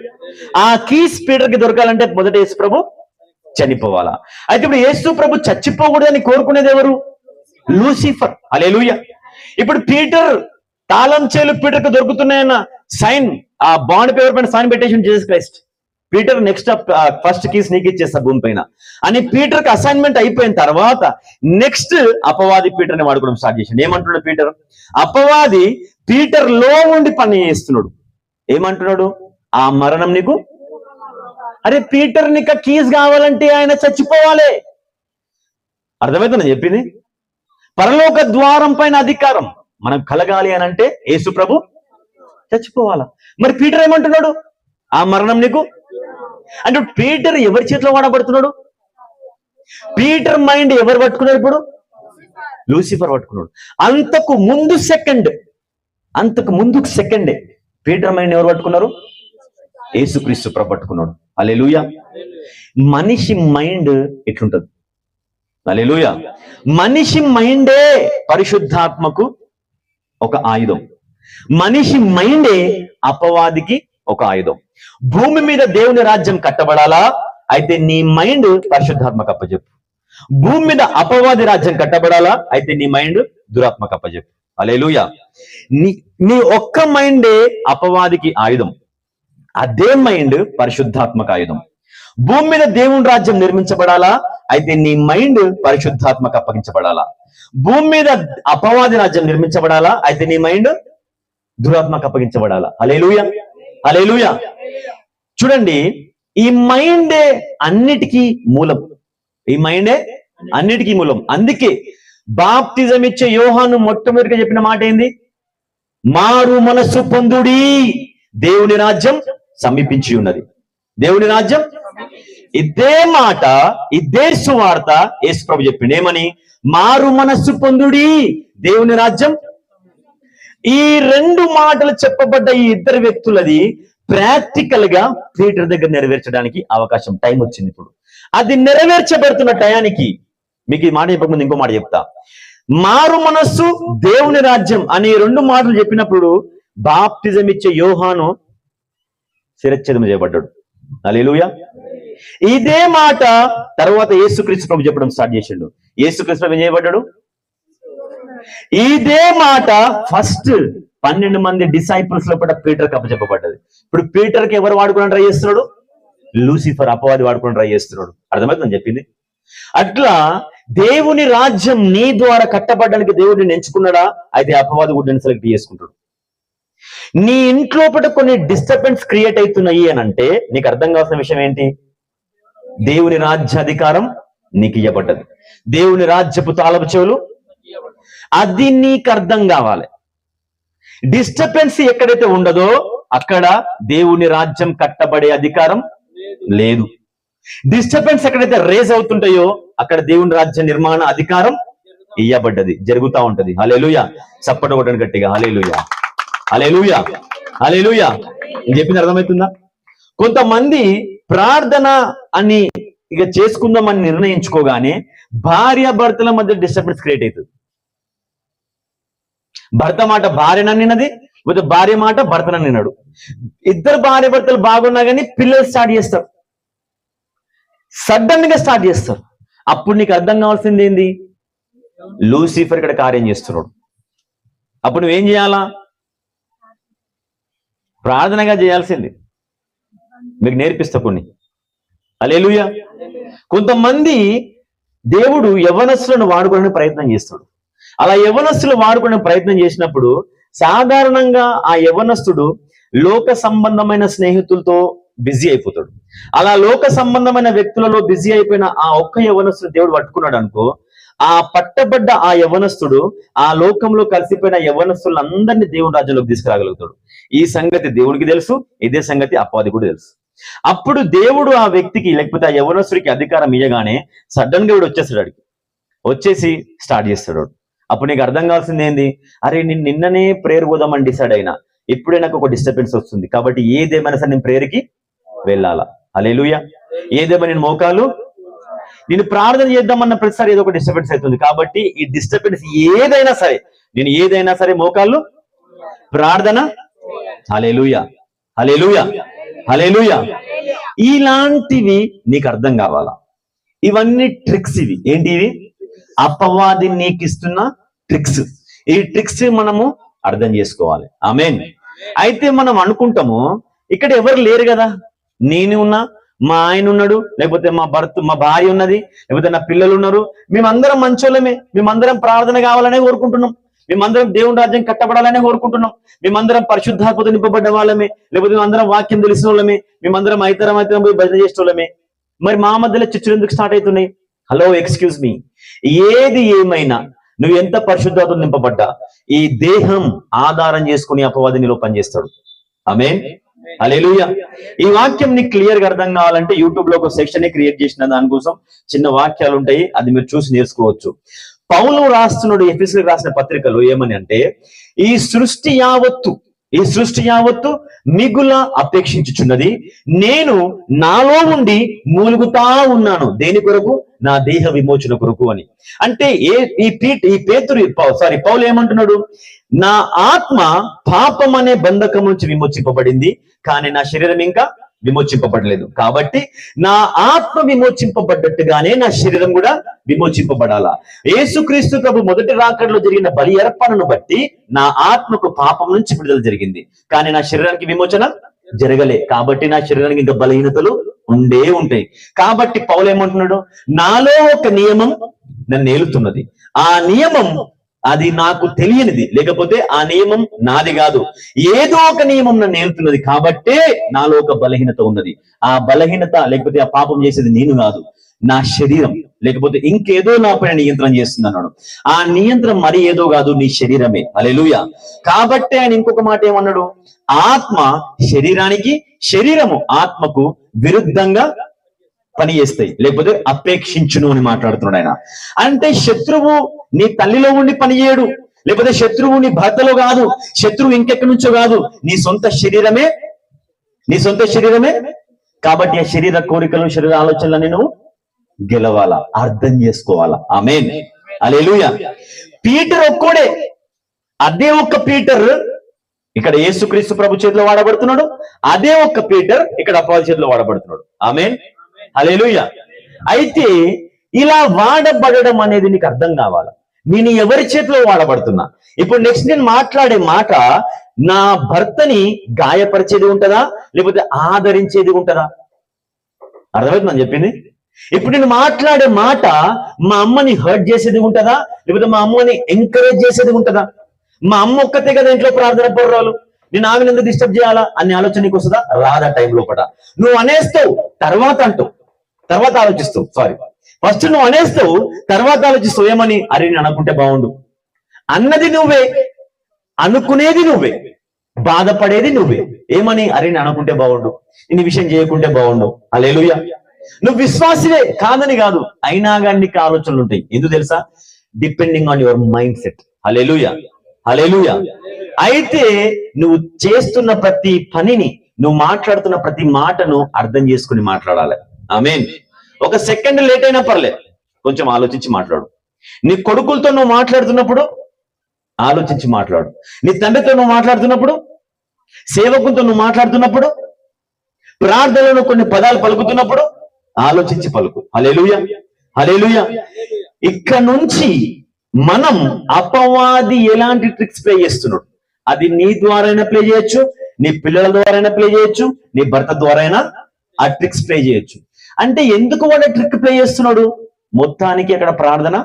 ఆ కీస్ పీటర్ కి దొరకాలంటే మొదట యేసు ప్రభు చనిపోవాలా. అయితే ఇప్పుడు యేసు ప్రభు చచ్చిపోకూడదని కోరుకునేది ఎవరు? లూసిఫర్. హల్లెలూయా. ఇప్పుడు పీటర్ తాళం చేలు పీటర్ కు దొరుకుతున్నాయన్న సైన్, ఆ బాండ్ పేపర్ పైన సైన్ పెట్టేసి Jesus Christ, Peter next first keys నీకు ఇచ్చేస్తా భూమి పైన అని పీటర్ కి అసైన్మెంట్ అయిపోయిన తర్వాత నెక్స్ట్ అపవాది పీటర్ ని వాడుకోవడం స్టార్ట్ చేసిండు. ఏమంటున్నాడు పీటర్? అపవాది పీటర్ లో ఉండి పని చేస్తున్నాడు. ఏమంటున్నాడు? ఆ మరణం నీకు. అరే పీటర్ నీకు కీస్ కావాలంటే ఆయన చచ్చిపోవాలి. అర్థమవుతుందని చెప్పింది. పరలోక ద్వారం పైన అధికారం మనం కలగాలి అని అంటే యేసు ప్రభు చచ్చిపోవాలా. మరి పీటర్ ఏమంటున్నాడు? ఆ మరణం నీకు అంటే పీటర్ ఎవరి చేతిలో వాడబడుతున్నాడు? పీటర్ మైండ్ ఎవరు పట్టుకున్నాడు? ఇప్పుడు లూసిఫర్ పట్టుకున్నాడు. అంతకు ముందు సెకండే పీటర్ మైండ్ ఎవరు పట్టుకున్నారు? యేసుక్రీస్తు ప్రభు పట్టుకున్నాడు. హల్లెలూయా. మనిషి మైండ్ ఎట్లుంటది? హల్లెలూయా. మనిషి మైండే పరిశుద్ధాత్మకు ఒక ఆయుధం. మనిషి మైండే అపవాదికి ఒక ఆయుధం. భూమి మీద దేవుని రాజ్యం కట్టబడాలా, అయితే నీ మైండ్ పరిశుద్ధాత్మకు అప్పచెప్పు. భూమి మీద అపవాది రాజ్యం కట్టబడాలా, అయితే నీ మైండ్ దురాత్మకు అప్పచెప్పు. హల్లెలూయా. నీ ఒక్క మైండే అపవాదికి ఆయుధం, అదే మైండ్ పరిశుద్ధాత్మక ఆయుధం. భూమి మీద దేవుని రాజ్యం నిర్మించబడాలా, అయితే నీ మైండ్ పరిశుద్ధాత్మక అప్పగించబడాలా. భూమి మీద అపవాది రాజ్యం నిర్మించబడాలా, అయితే నీ మైండ్ దురాత్మక అప్పగించబడాలా. హల్లెలూయా, హల్లెలూయా. చూడండి, ఈ మైండే అన్నిటికీ మూలం. ఈ మైండే అన్నిటికీ మూలం. అందుకే బాప్తిజం ఇచ్చే యోహాను మొట్టమొదటిగా చెప్పిన మాట ఏంది? మారు మనస్సు పొందుడి, దేవుని రాజ్యం సమీపించి ఉన్నది. దేవుని రాజ్యం. ఇదే మాట, ఇదే సువార్త యేసు ప్రభు చెప్పిండు. ఏమని? మారు మనస్సు పొందుడి, దేవుని రాజ్యం. ఈ రెండు మాటలు చెప్పబడ్డ ఈ ఇద్దరు వ్యక్తులది ప్రాక్టికల్ గా పీటర్ దగ్గర నెరవేర్చడానికి అవకాశం, టైం వచ్చింది. ఇప్పుడు అది నెరవేర్చబడుతున్న టయానికి మీకు ఈ మాట చెప్పకముందు ఇంకో మాట చెప్తా. మారు మనస్సు, దేవుని రాజ్యం అనే రెండు మాటలు చెప్పినప్పుడు బాప్తిజం ఇచ్చే యోహాను శిరచ్ఛేదం చేయబడ్డాడు. హల్లెలూయా. ఇదే మాట తర్వాత యేసుక్రీస్తు ప్రభు చెప్పడం స్టార్ట్ చేసిండు. యేసుక్రీస్తు ప్రభు ఏం చేయబడ్డాడు? ఇదే మాట ఫస్ట్ 12 మంది డిసైపుల్స్ లో కూడా పీటర్కి అప్పచెప్పబడ్డది. ఇప్పుడు పీటర్కి ఎవరు వాడుకోవడం ట్రై చేస్తున్నాడు? లూసిఫర్, అపవాది వాడుకోవడం ట్రై చేస్తున్నాడు. అర్థమవుతుందని చెప్పింది. అట్లా దేవుని రాజ్యం నీ ద్వారా కట్టబడ్డానికి దేవుడిని ఎంచుకున్నాడా, అయితే అపవాది కూడా సెలెక్ట్ చేసుకుంటాడు. నీ ఇంట్లో పట కొన్ని డిస్టర్బెన్స్ క్రియేట్ అవుతున్నాయి అని అంటే నీకు అర్థం కావాల్సిన విషయం ఏంటి? దేవుని రాజ్యాధికారం నీకు ఇవ్వబడ్డది. దేవుని రాజ్యపు తాళపు చెవులు, అది నీకు అర్థం కావాలి. డిస్టర్బెన్స్ ఎక్కడైతే ఉండదో అక్కడ దేవుని రాజ్యం కట్టబడే అధికారం లేదు. డిస్టర్బెన్స్ ఎక్కడైతే రేజ్ అవుతుంటాయో అక్కడ దేవుని రాజ్య నిర్మాణ అధికారం ఇయ్యబడ్డది, జరుగుతూ ఉంటది. హల్లెలూయా. చప్పట కొట్టండి గట్టిగా. హల్లెలూయా, హల్లెలూయా, హల్లెలూయా. నేను చెప్పింది అర్థమవుతుందా? కొంతమంది ప్రార్థన అని ఇక చేసుకుందామని నిర్ణయించుకోగానే భార్య భర్తల మధ్య డిస్టర్బెన్స్ క్రియేట్ అవుతుంది. భర్త మాట భార్యననినది, లేకపోతే భార్య మాట భర్తననినాడు. ఇద్దరు భార్య భర్తలు బాగున్నా కానీ పిల్లలు స్టార్ట్ చేస్తారు, సడన్ గా స్టార్ట్ చేస్తారు. అప్పుడు నీకు అర్థం కావాల్సింది ఏంది? లూసిఫర్ ఇక్కడ కార్యం చేస్తున్నాడు. అప్పుడు నువ్వేం చేయాలా? ప్రార్థనగా చేయాల్సింది. మీకు నేర్పిస్తా కొన్ని. హల్లెలూయా. కొంతమంది దేవుడు యవ్వనస్తులను వాడుకోవడానికి ప్రయత్నం చేస్తాడు. అలా యవ్వనస్తులు వాడుకునే ప్రయత్నం చేసినప్పుడు సాధారణంగా ఆ యవ్వనస్తుడు లోక సంబంధమైన స్నేహితులతో బిజీ అయిపోతాడు. అలా లోక సంబంధమైన వ్యక్తులలో బిజీ అయిపోయిన ఆ ఒక్క యవ్వనస్తుడు దేవుడు పట్టుకున్నాడు అనుకో, ఆ పట్టబడ్డ ఆ యవ్వనస్తుడు ఆ లోకంలో కలిసిపోయిన యవ్వనస్తులందరినీ దేవుని రాజ్యంలోకి తీసుకురాగలుగుతాడు. ఈ సంగతి దేవుడికి తెలుసు, ఇదే సంగతి అపవాది కూడా తెలుసు. అప్పుడు దేవుడు ఆ వ్యక్తికి లేకపోతే ఆ యవ్వనస్తుడికి అధికారం ఇయ్యగానే సడన్ గా వీడు వచ్చేస్తాడు. అడిగి వచ్చేసి స్టార్ట్ చేస్తాడు. అప్పుడు నీకు అర్థం కావాల్సింది ఏంది? అరే నేను నిన్ననే ప్రేయర్ పోదామని డిసైడ్ అయినా, ఇప్పుడే నాకు ఒక డిస్టర్బెన్స్ వస్తుంది, కాబట్టి ఏదేమైనా సరే నేను ప్రేయర్కి వెళ్ళాలా. హల్లెలూయా. ఏదేమైనా నేను మోకాలు, నేను ప్రార్థన చేద్దామన్న ప్రతిసారి ఏదో ఒక డిస్టర్బెన్స్ అవుతుంది. కాబట్టి ఈ డిస్టర్బెన్స్ ఏదైనా సరే, నేను ఏదైనా సరే మోకాళ్ళు ప్రార్థన. హల్లెలూయా, హల్లెలూయా, హల్లెలూయా. ఇలాంటివి నీకు అర్థం కావాలా? ఇవన్నీ ట్రిక్స్. ఇవి ఏంటి? ఇవి అపవాది నీకు ఇస్తున్న ట్రిక్స్. ఈ ట్రిక్స్ మనము అర్థం చేసుకోవాలి. ఆమేన్. అయితే మనం అనుకుంటాము ఇక్కడ ఎవరు లేరు కదా, నేను ఉన్నా, మా ఆయన ఉన్నాడు, లేకపోతే మా భార్య ఉన్నది, లేకపోతే నా పిల్లలు ఉన్నారు, మేమందరం మంచోళ్ళమే, మేమందరం ప్రార్థన కావాలనే కోరుకుంటున్నాం, మేమందరం దేవుని రాజ్యం కట్టబడాలనే కోరుకుంటున్నాం, మేమందరం పరిశుద్ధాత్మతో నింపబడ్డ వాళ్ళమే, లేకపోతే మేమందరం వాక్యం తెలిసిన వాళ్ళమే, మేమందరం అయితరం పోయి భజన చేసే వాళ్ళమే. మరి మా మధ్యలో చిచ్చులు ఎందుకు స్టార్ట్ అవుతున్నాయి? Hello, excuse me. ఏది ఏమైనా నువ్వు ఎంత పరిశుద్ధాత్మతో నింపబడ్డా ఈ దేహం ఆధారం చేసుకుని అపవాది నీలో పనిచేస్తాడు. ఆమేన్, హల్లెలూయా. ఈ వాక్యం నీకు క్లియర్ గా అర్థం కావాలంటే యూట్యూబ్ లో ఒక సెక్షన్ క్రియేట్ చేసిన, దానికోసం చిన్న వాక్యాలు ఉంటాయి, అది మీరు చూసి నేర్చుకోవచ్చు. పౌలు రాస్తున్నాడు ఎఫెసీయులకు రాసిన పత్రికలో ఏమని అంటే, ఈ సృష్టి యావత్తు మిగుల అపేక్షించుచున్నది, నేను నాలో ఉండి మూలుగుతా ఉన్నాను. దేని కొరకు? నా దేహ విమోచన కొరకు అని. అంటే పౌలు ఏమంటున్నాడు? నా ఆత్మ పాపం అనే బంధకం నుంచి విమోచింపబడింది, కానీ నా శరీరం ఇంకా విమోచింపబడలేదు. కాబట్టి నా ఆత్మ విమోచింపబడ్డట్టుగానే నా శరీరం కూడా విమోచింపబడాలా. యేసుక్రీస్తు ప్రభు మొదటి రాకడలో జరిగిన బలి అర్పణను బట్టి నా ఆత్మకు పాపం నుంచి విడుదల జరిగింది, కానీ నా శరీరానికి విమోచన జరగలే. కాబట్టి నా శరీరానికి ఇంకా బలహీనతలు ఉండే ఉంటాయి. కాబట్టి పౌలు ఏమంటున్నాడు? నాలో ఒక నియమం నన్ను ఏలుతున్నది, ఆ నియమం అది నాకు తెలియనిది, లేకపోతే ఆ నియమం నాది కాదు, ఏదో ఒక నియమం నన్ను ఏలుతున్నది. కాబట్టే నాలో ఒక బలహీనత ఉన్నది. ఆ బలహీనత లేకపోతే ఆ పాపం చేసేది నేను కాదు, నా శరీరం, లేకపోతే ఇంకేదో నా పైన నియంత్రణ చేస్తుంది అన్నాడు. ఆ నియంత్రణ మరి ఏదో కాదు, నీ శరీరమే. హల్లెలూయా. కాబట్టి ఆయన ఇంకొక మాట ఏమన్నాడు? ఆత్మ శరీరానికి, శరీరము ఆత్మకు విరుద్ధంగా పని చేస్తాయి, లేకపోతే అపేక్షించును అని మాట్లాడుతున్నాడు ఆయన. అంటే శత్రువు నీ తల్లిలో ఉండి పని చేయడు, లేకపోతే శత్రువు నీ భర్తలో కాదు, శత్రువు ఇంకెక్కడి నుంచో కాదు, నీ సొంత శరీరమే. కాబట్టి ఆ శరీర కోరికలు, శరీర ఆలోచనలని నువ్వు గెలవాలా, అర్థం చేసుకోవాలా. ఆమేన్, హల్లెలూయా. పీటర్ ఒక్కడే, అదే ఒక్క పీటర్ ఇక్కడ యేసుక్రీస్తు ప్రభు చేతిలో వాడబడుతున్నాడు, అదే ఒక్క పీటర్ ఇక్కడ అపవాది చేతిలో వాడబడుతున్నాడు. ఆమేన్, హల్లెలూయా. అయితే ఇలా వాడబడడం అనేది నీకు అర్థం కావాలా, నేను ఎవరి చేతిలో వాడబడుతున్నా. ఇప్పుడు నెక్స్ట్ నేను మాట్లాడే మాట నా భర్తని గాయపరిచేది ఉంటుందా, లేకపోతే ఆదరించేది ఉంటుందా? అర్థమవుతుంది అని చెప్పింది. ఇప్పుడు నేను మాట్లాడే మాట మా అమ్మని హర్ట్ చేసేది ఉంటుందా, లేకపోతే మా అమ్మని ఎంకరేజ్ చేసేది ఉంటుందా? మా అమ్మ ఒక్కతే కదా ఇంట్లో ప్రార్థన పౌరాలు, నేను ఆమెను ఎందుకు డిస్టర్బ్ చేయాలా అనే ఆలోచన నీకు వస్తుందా? రాదా టైం లోపల. నువ్వు అనేస్తావు, తర్వాత అంటావు, తర్వాత ఆలోచిస్తావు. ఫస్ట్ నువ్వు అనేస్తావు, తర్వాత ఆలోచిస్తావు. ఏమని? అరే నేను అనుకుంటే బాగుండు అన్నది నువ్వే, అనుకునేది నువ్వే, బాధపడేది నువ్వే. ఏమని? అరే నేను అనుకుంటే బాగుండు, ఇన్ని విషయం చేయకుంటే బాగుండు. హల్లెలూయా. నువ్వు విశ్వాసివే కాదని కాదు, అయినా కానీ నీకు ఆలోచనలు ఉంటాయి. ఎందుకు తెలుసా? Depending on your mind set. Hallelujah, hallelujah. అయితే నువ్వు చేస్తున్న ప్రతి పనిని, నువ్వు మాట్లాడుతున్న ప్రతి మాటను అర్థం చేసుకుని మాట్లాడాలి. ఆమేన్. ఒక సెకండ్ లేట్ అయినా పర్లేదు, కొంచెం ఆలోచించి మాట్లాడు. నీ కొడుకులతో నువ్వు మాట్లాడుతున్నప్పుడు ఆలోచించి మాట్లాడు. నీ తండ్రితో నువ్వు మాట్లాడుతున్నప్పుడు, సేవకులతో నువ్వు మాట్లాడుతున్నప్పుడు, ప్రార్థనలో కొన్ని పదాలు పలుకుతున్నప్పుడు ఆలోచించి పలుకు. హల్లెలూయా, హల్లెలూయా. ఇక్కడ నుంచి మనం అపవాది ఎలాంటి ట్రిక్స్ ప్లే చేస్తున్నాడు, అది నీ ద్వారా అయినా ప్లే చేయొచ్చు, నీ పిల్లల ద్వారా అయినా ప్లే చేయొచ్చు, నీ భర్త ద్వారా అయినా ఆ ట్రిక్స్ ప్లే చేయొచ్చు. అంటే ఎందుకు వాడు ట్రిక్ ప్లే చేస్తున్నాడు? మొత్తానికి అక్కడ ప్రార్థన,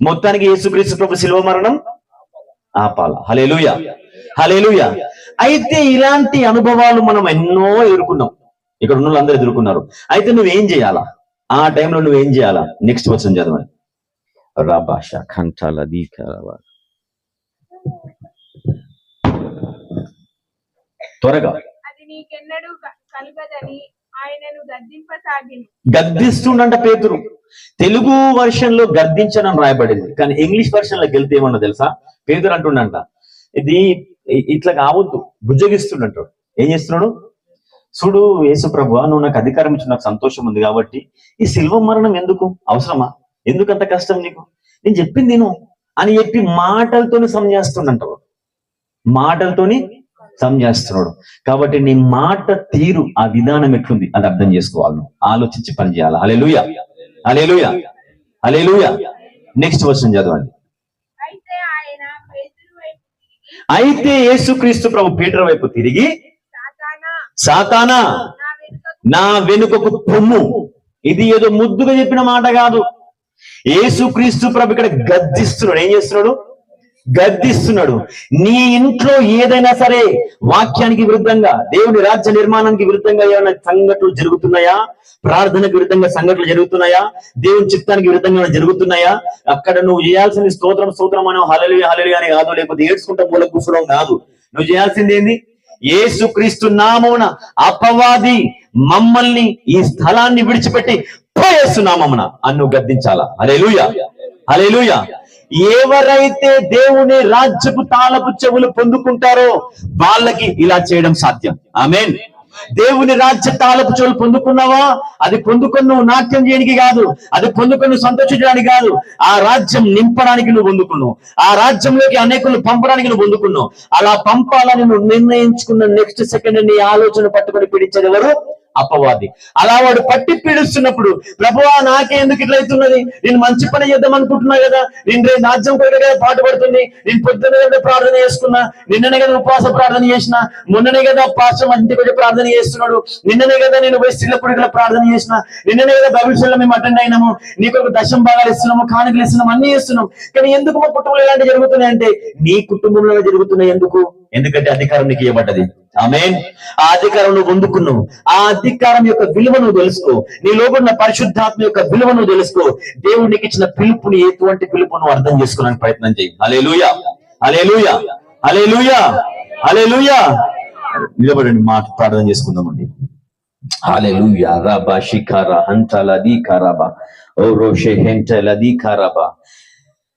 మొత్తానికి యేసుక్రీస్తు ప్రభు శిలువ మరణం ఆపాల. హల్లెలూయా, హల్లెలూయా. అయితే ఇలాంటి అనుభవాలు మనం ఎన్నో ఎదుర్కొన్నాం, ఇక్కడ ఉన్న వాళ్ళందరూ ఎదుర్కొన్నారు. అయితే నువ్వేం చేయాలా? ఆ టైంలో నువ్వేం చేయాలా? నెక్స్ట్ వచనం చదవండి. రాబాష కంఠాల త్వరగా. గద్దిస్తుండంట పేతురు. తెలుగు వర్షన్ లో గద్దించనని రాయబడింది, కానీ ఇంగ్లీష్ వర్షన్ లోకి వెళ్తే ఏమన్నా తెలుసా? పేతురు అంటుండంట, ఇది ఇట్లా కావద్దు, బుజ్జగిస్తుండంటాడు. ఏం చేస్తున్నాడు? చూడు యేసు ప్రభువా, నువ్వు నాకు అధికారం ఇచ్చి నాకు సంతోషం ఉంది కాబట్టి ఈ శిల్వ మరణం ఎందుకు అవసరమా? ఎందుకంత కష్టం నీకు? నేను చెప్పింది నేను అని చెప్పి మాటలతోని సంజేస్తుండంట, మాటలతోని సంజేస్తున్నాడు. కాబట్టి నీ మాట తీరు, ఆ విధానం ఎట్లుంది అది అర్థం చేసుకోవాలి, నువ్వు ఆలోచించి పని చేయాలి. హల్లెలూయా, హల్లెలూయా, హల్లెలూయా. నెక్స్ట్ వర్షన్ చదవండి. అయితే యేసుక్రీస్తు ప్రభు పీటర్ వైపు తిరిగి, సాతానా నా వెనుకకు పొమ్ము. ఇది ఏదో ముద్దుగా చెప్పిన మాట కాదు. యేసుక్రీస్తు ప్రభు ఇక్కడ గద్దిస్తున్నాడు. ఏం చేస్తున్నాడు? గద్దిస్తున్నాడు. నీ ఇంట్లో ఏదైనా సరే వాక్యానికి విరుద్ధంగా, దేవుని రాజ్య నిర్మాణానికి విరుద్ధంగా ఏమైనా సంఘటనలు జరుగుతున్నాయా? ప్రార్థనకు విరుద్ధంగా సంఘటనలు జరుగుతున్నాయా? దేవుని చిత్తానికి విరుద్ధంగా జరుగుతున్నాయా? అక్కడ నువ్వు చేయాల్సింది స్తోత్రం స్తోత్రం అనో, హల్లెలూయా హల్లెలూయా అని కాదు, లేకపోతే ఏడ్చుకుంటా మూల కూర్చోవడం కాదు. నువ్వు చేయాల్సింది ఏంది? యేసుక్రీస్తు నామమున అపవాది మమ్మల్ని, ఈ స్థలాన్ని విడిచిపెట్టి యేసు నామమున అని నువ్వు గద్దించాలా. హల్లెలూయా, హల్లెలూయా. ఎవరైతే దేవుని రాజ్యపు తాళపు చెవులు పొందుకుంటారో వాళ్ళకి ఇలా చేయడం సాధ్యం. ఆమేన్. దేవుని రాజ్య తాళపు చెవులు పొందుకున్నావా? అది పొందుకొని నువ్వు నాట్యం చేయడానికి కాదు, అది పొందుకొని నువ్వు సంతోషించడానికి కాదు, ఆ రాజ్యం నింపడానికి నువ్వు పొందుకున్నావు, ఆ రాజ్యంలోకి అనేకులు పంపడానికి నువ్వు పొందుకున్నావు. అలా పంపాలని నువ్వు నిర్ణయించుకున్న నెక్స్ట్ సెకండ్ నీ ఆలోచన పట్టుకొని పీడించేది ఎవరు? అపవాది. అలా వాడు పట్టి పీడిస్తున్నప్పుడు, ప్రభువా నాకే ఎందుకు ఇట్లా అవుతున్నది, నేను మంచి పని చేద్దాం అనుకుంటున్నా కదా, నేను రేపు రాజ్యం కొరకు కదా పాటు పడుతుంది, నేను పొద్దున్న ప్రార్థన చేసుకున్నా, నిన్ననే కదా ఉపవాస ప్రార్థన చేసిన, మొన్ననే కదా పాస్టర్ ఇంటికి వచ్చి ప్రార్థన చేస్తున్నాడు, నిన్ననే కదా నేను పోయి స్త్రీల కొడుకుల ప్రార్థన చేసిన, నిన్ననే కదా భవిష్యత్తులో మేము అటెండ్ అయినాము, నీకు ఒక దశం భాగాలు ఇస్తున్నాము, కానుకలు ఇస్తున్నాము, అన్ని ఇస్తున్నాం. కానీ ఎందుకు మా కుటుంబంలో ఇలాంటి జరుగుతున్నాయి అంటే, నీ కుటుంబంలో జరుగుతున్నాయి. ఎందుకు? ఎందుకంటే అధికారం నీకు ఇవ్వబడ్డది. ఆమేన్. ఆ అధికారం నువ్వు పొందుకున్నావు. ఆ అధికారం యొక్క విలువ నువ్వు తెలుసుకో. నీ లోపల పరిశుద్ధాత్మ యొక్క విలువ నువ్వు తెలుసుకో. దేవుడు నీకు ఇచ్చిన పిలుపుని, ఎటువంటి పిలుపు నువ్వు అర్థం చేసుకోవడానికి ప్రయత్నం చేయి. హల్లెలూయా, హల్లెలూయా, హల్లెలూయా, హల్లెలూయా. నిలబడండి, మాట ప్రార్థన చేసుకుందామండి. హల్లెలూయా. రబా షికారా హంటలది కరబా ఓ రోషే హెంటలది కరబా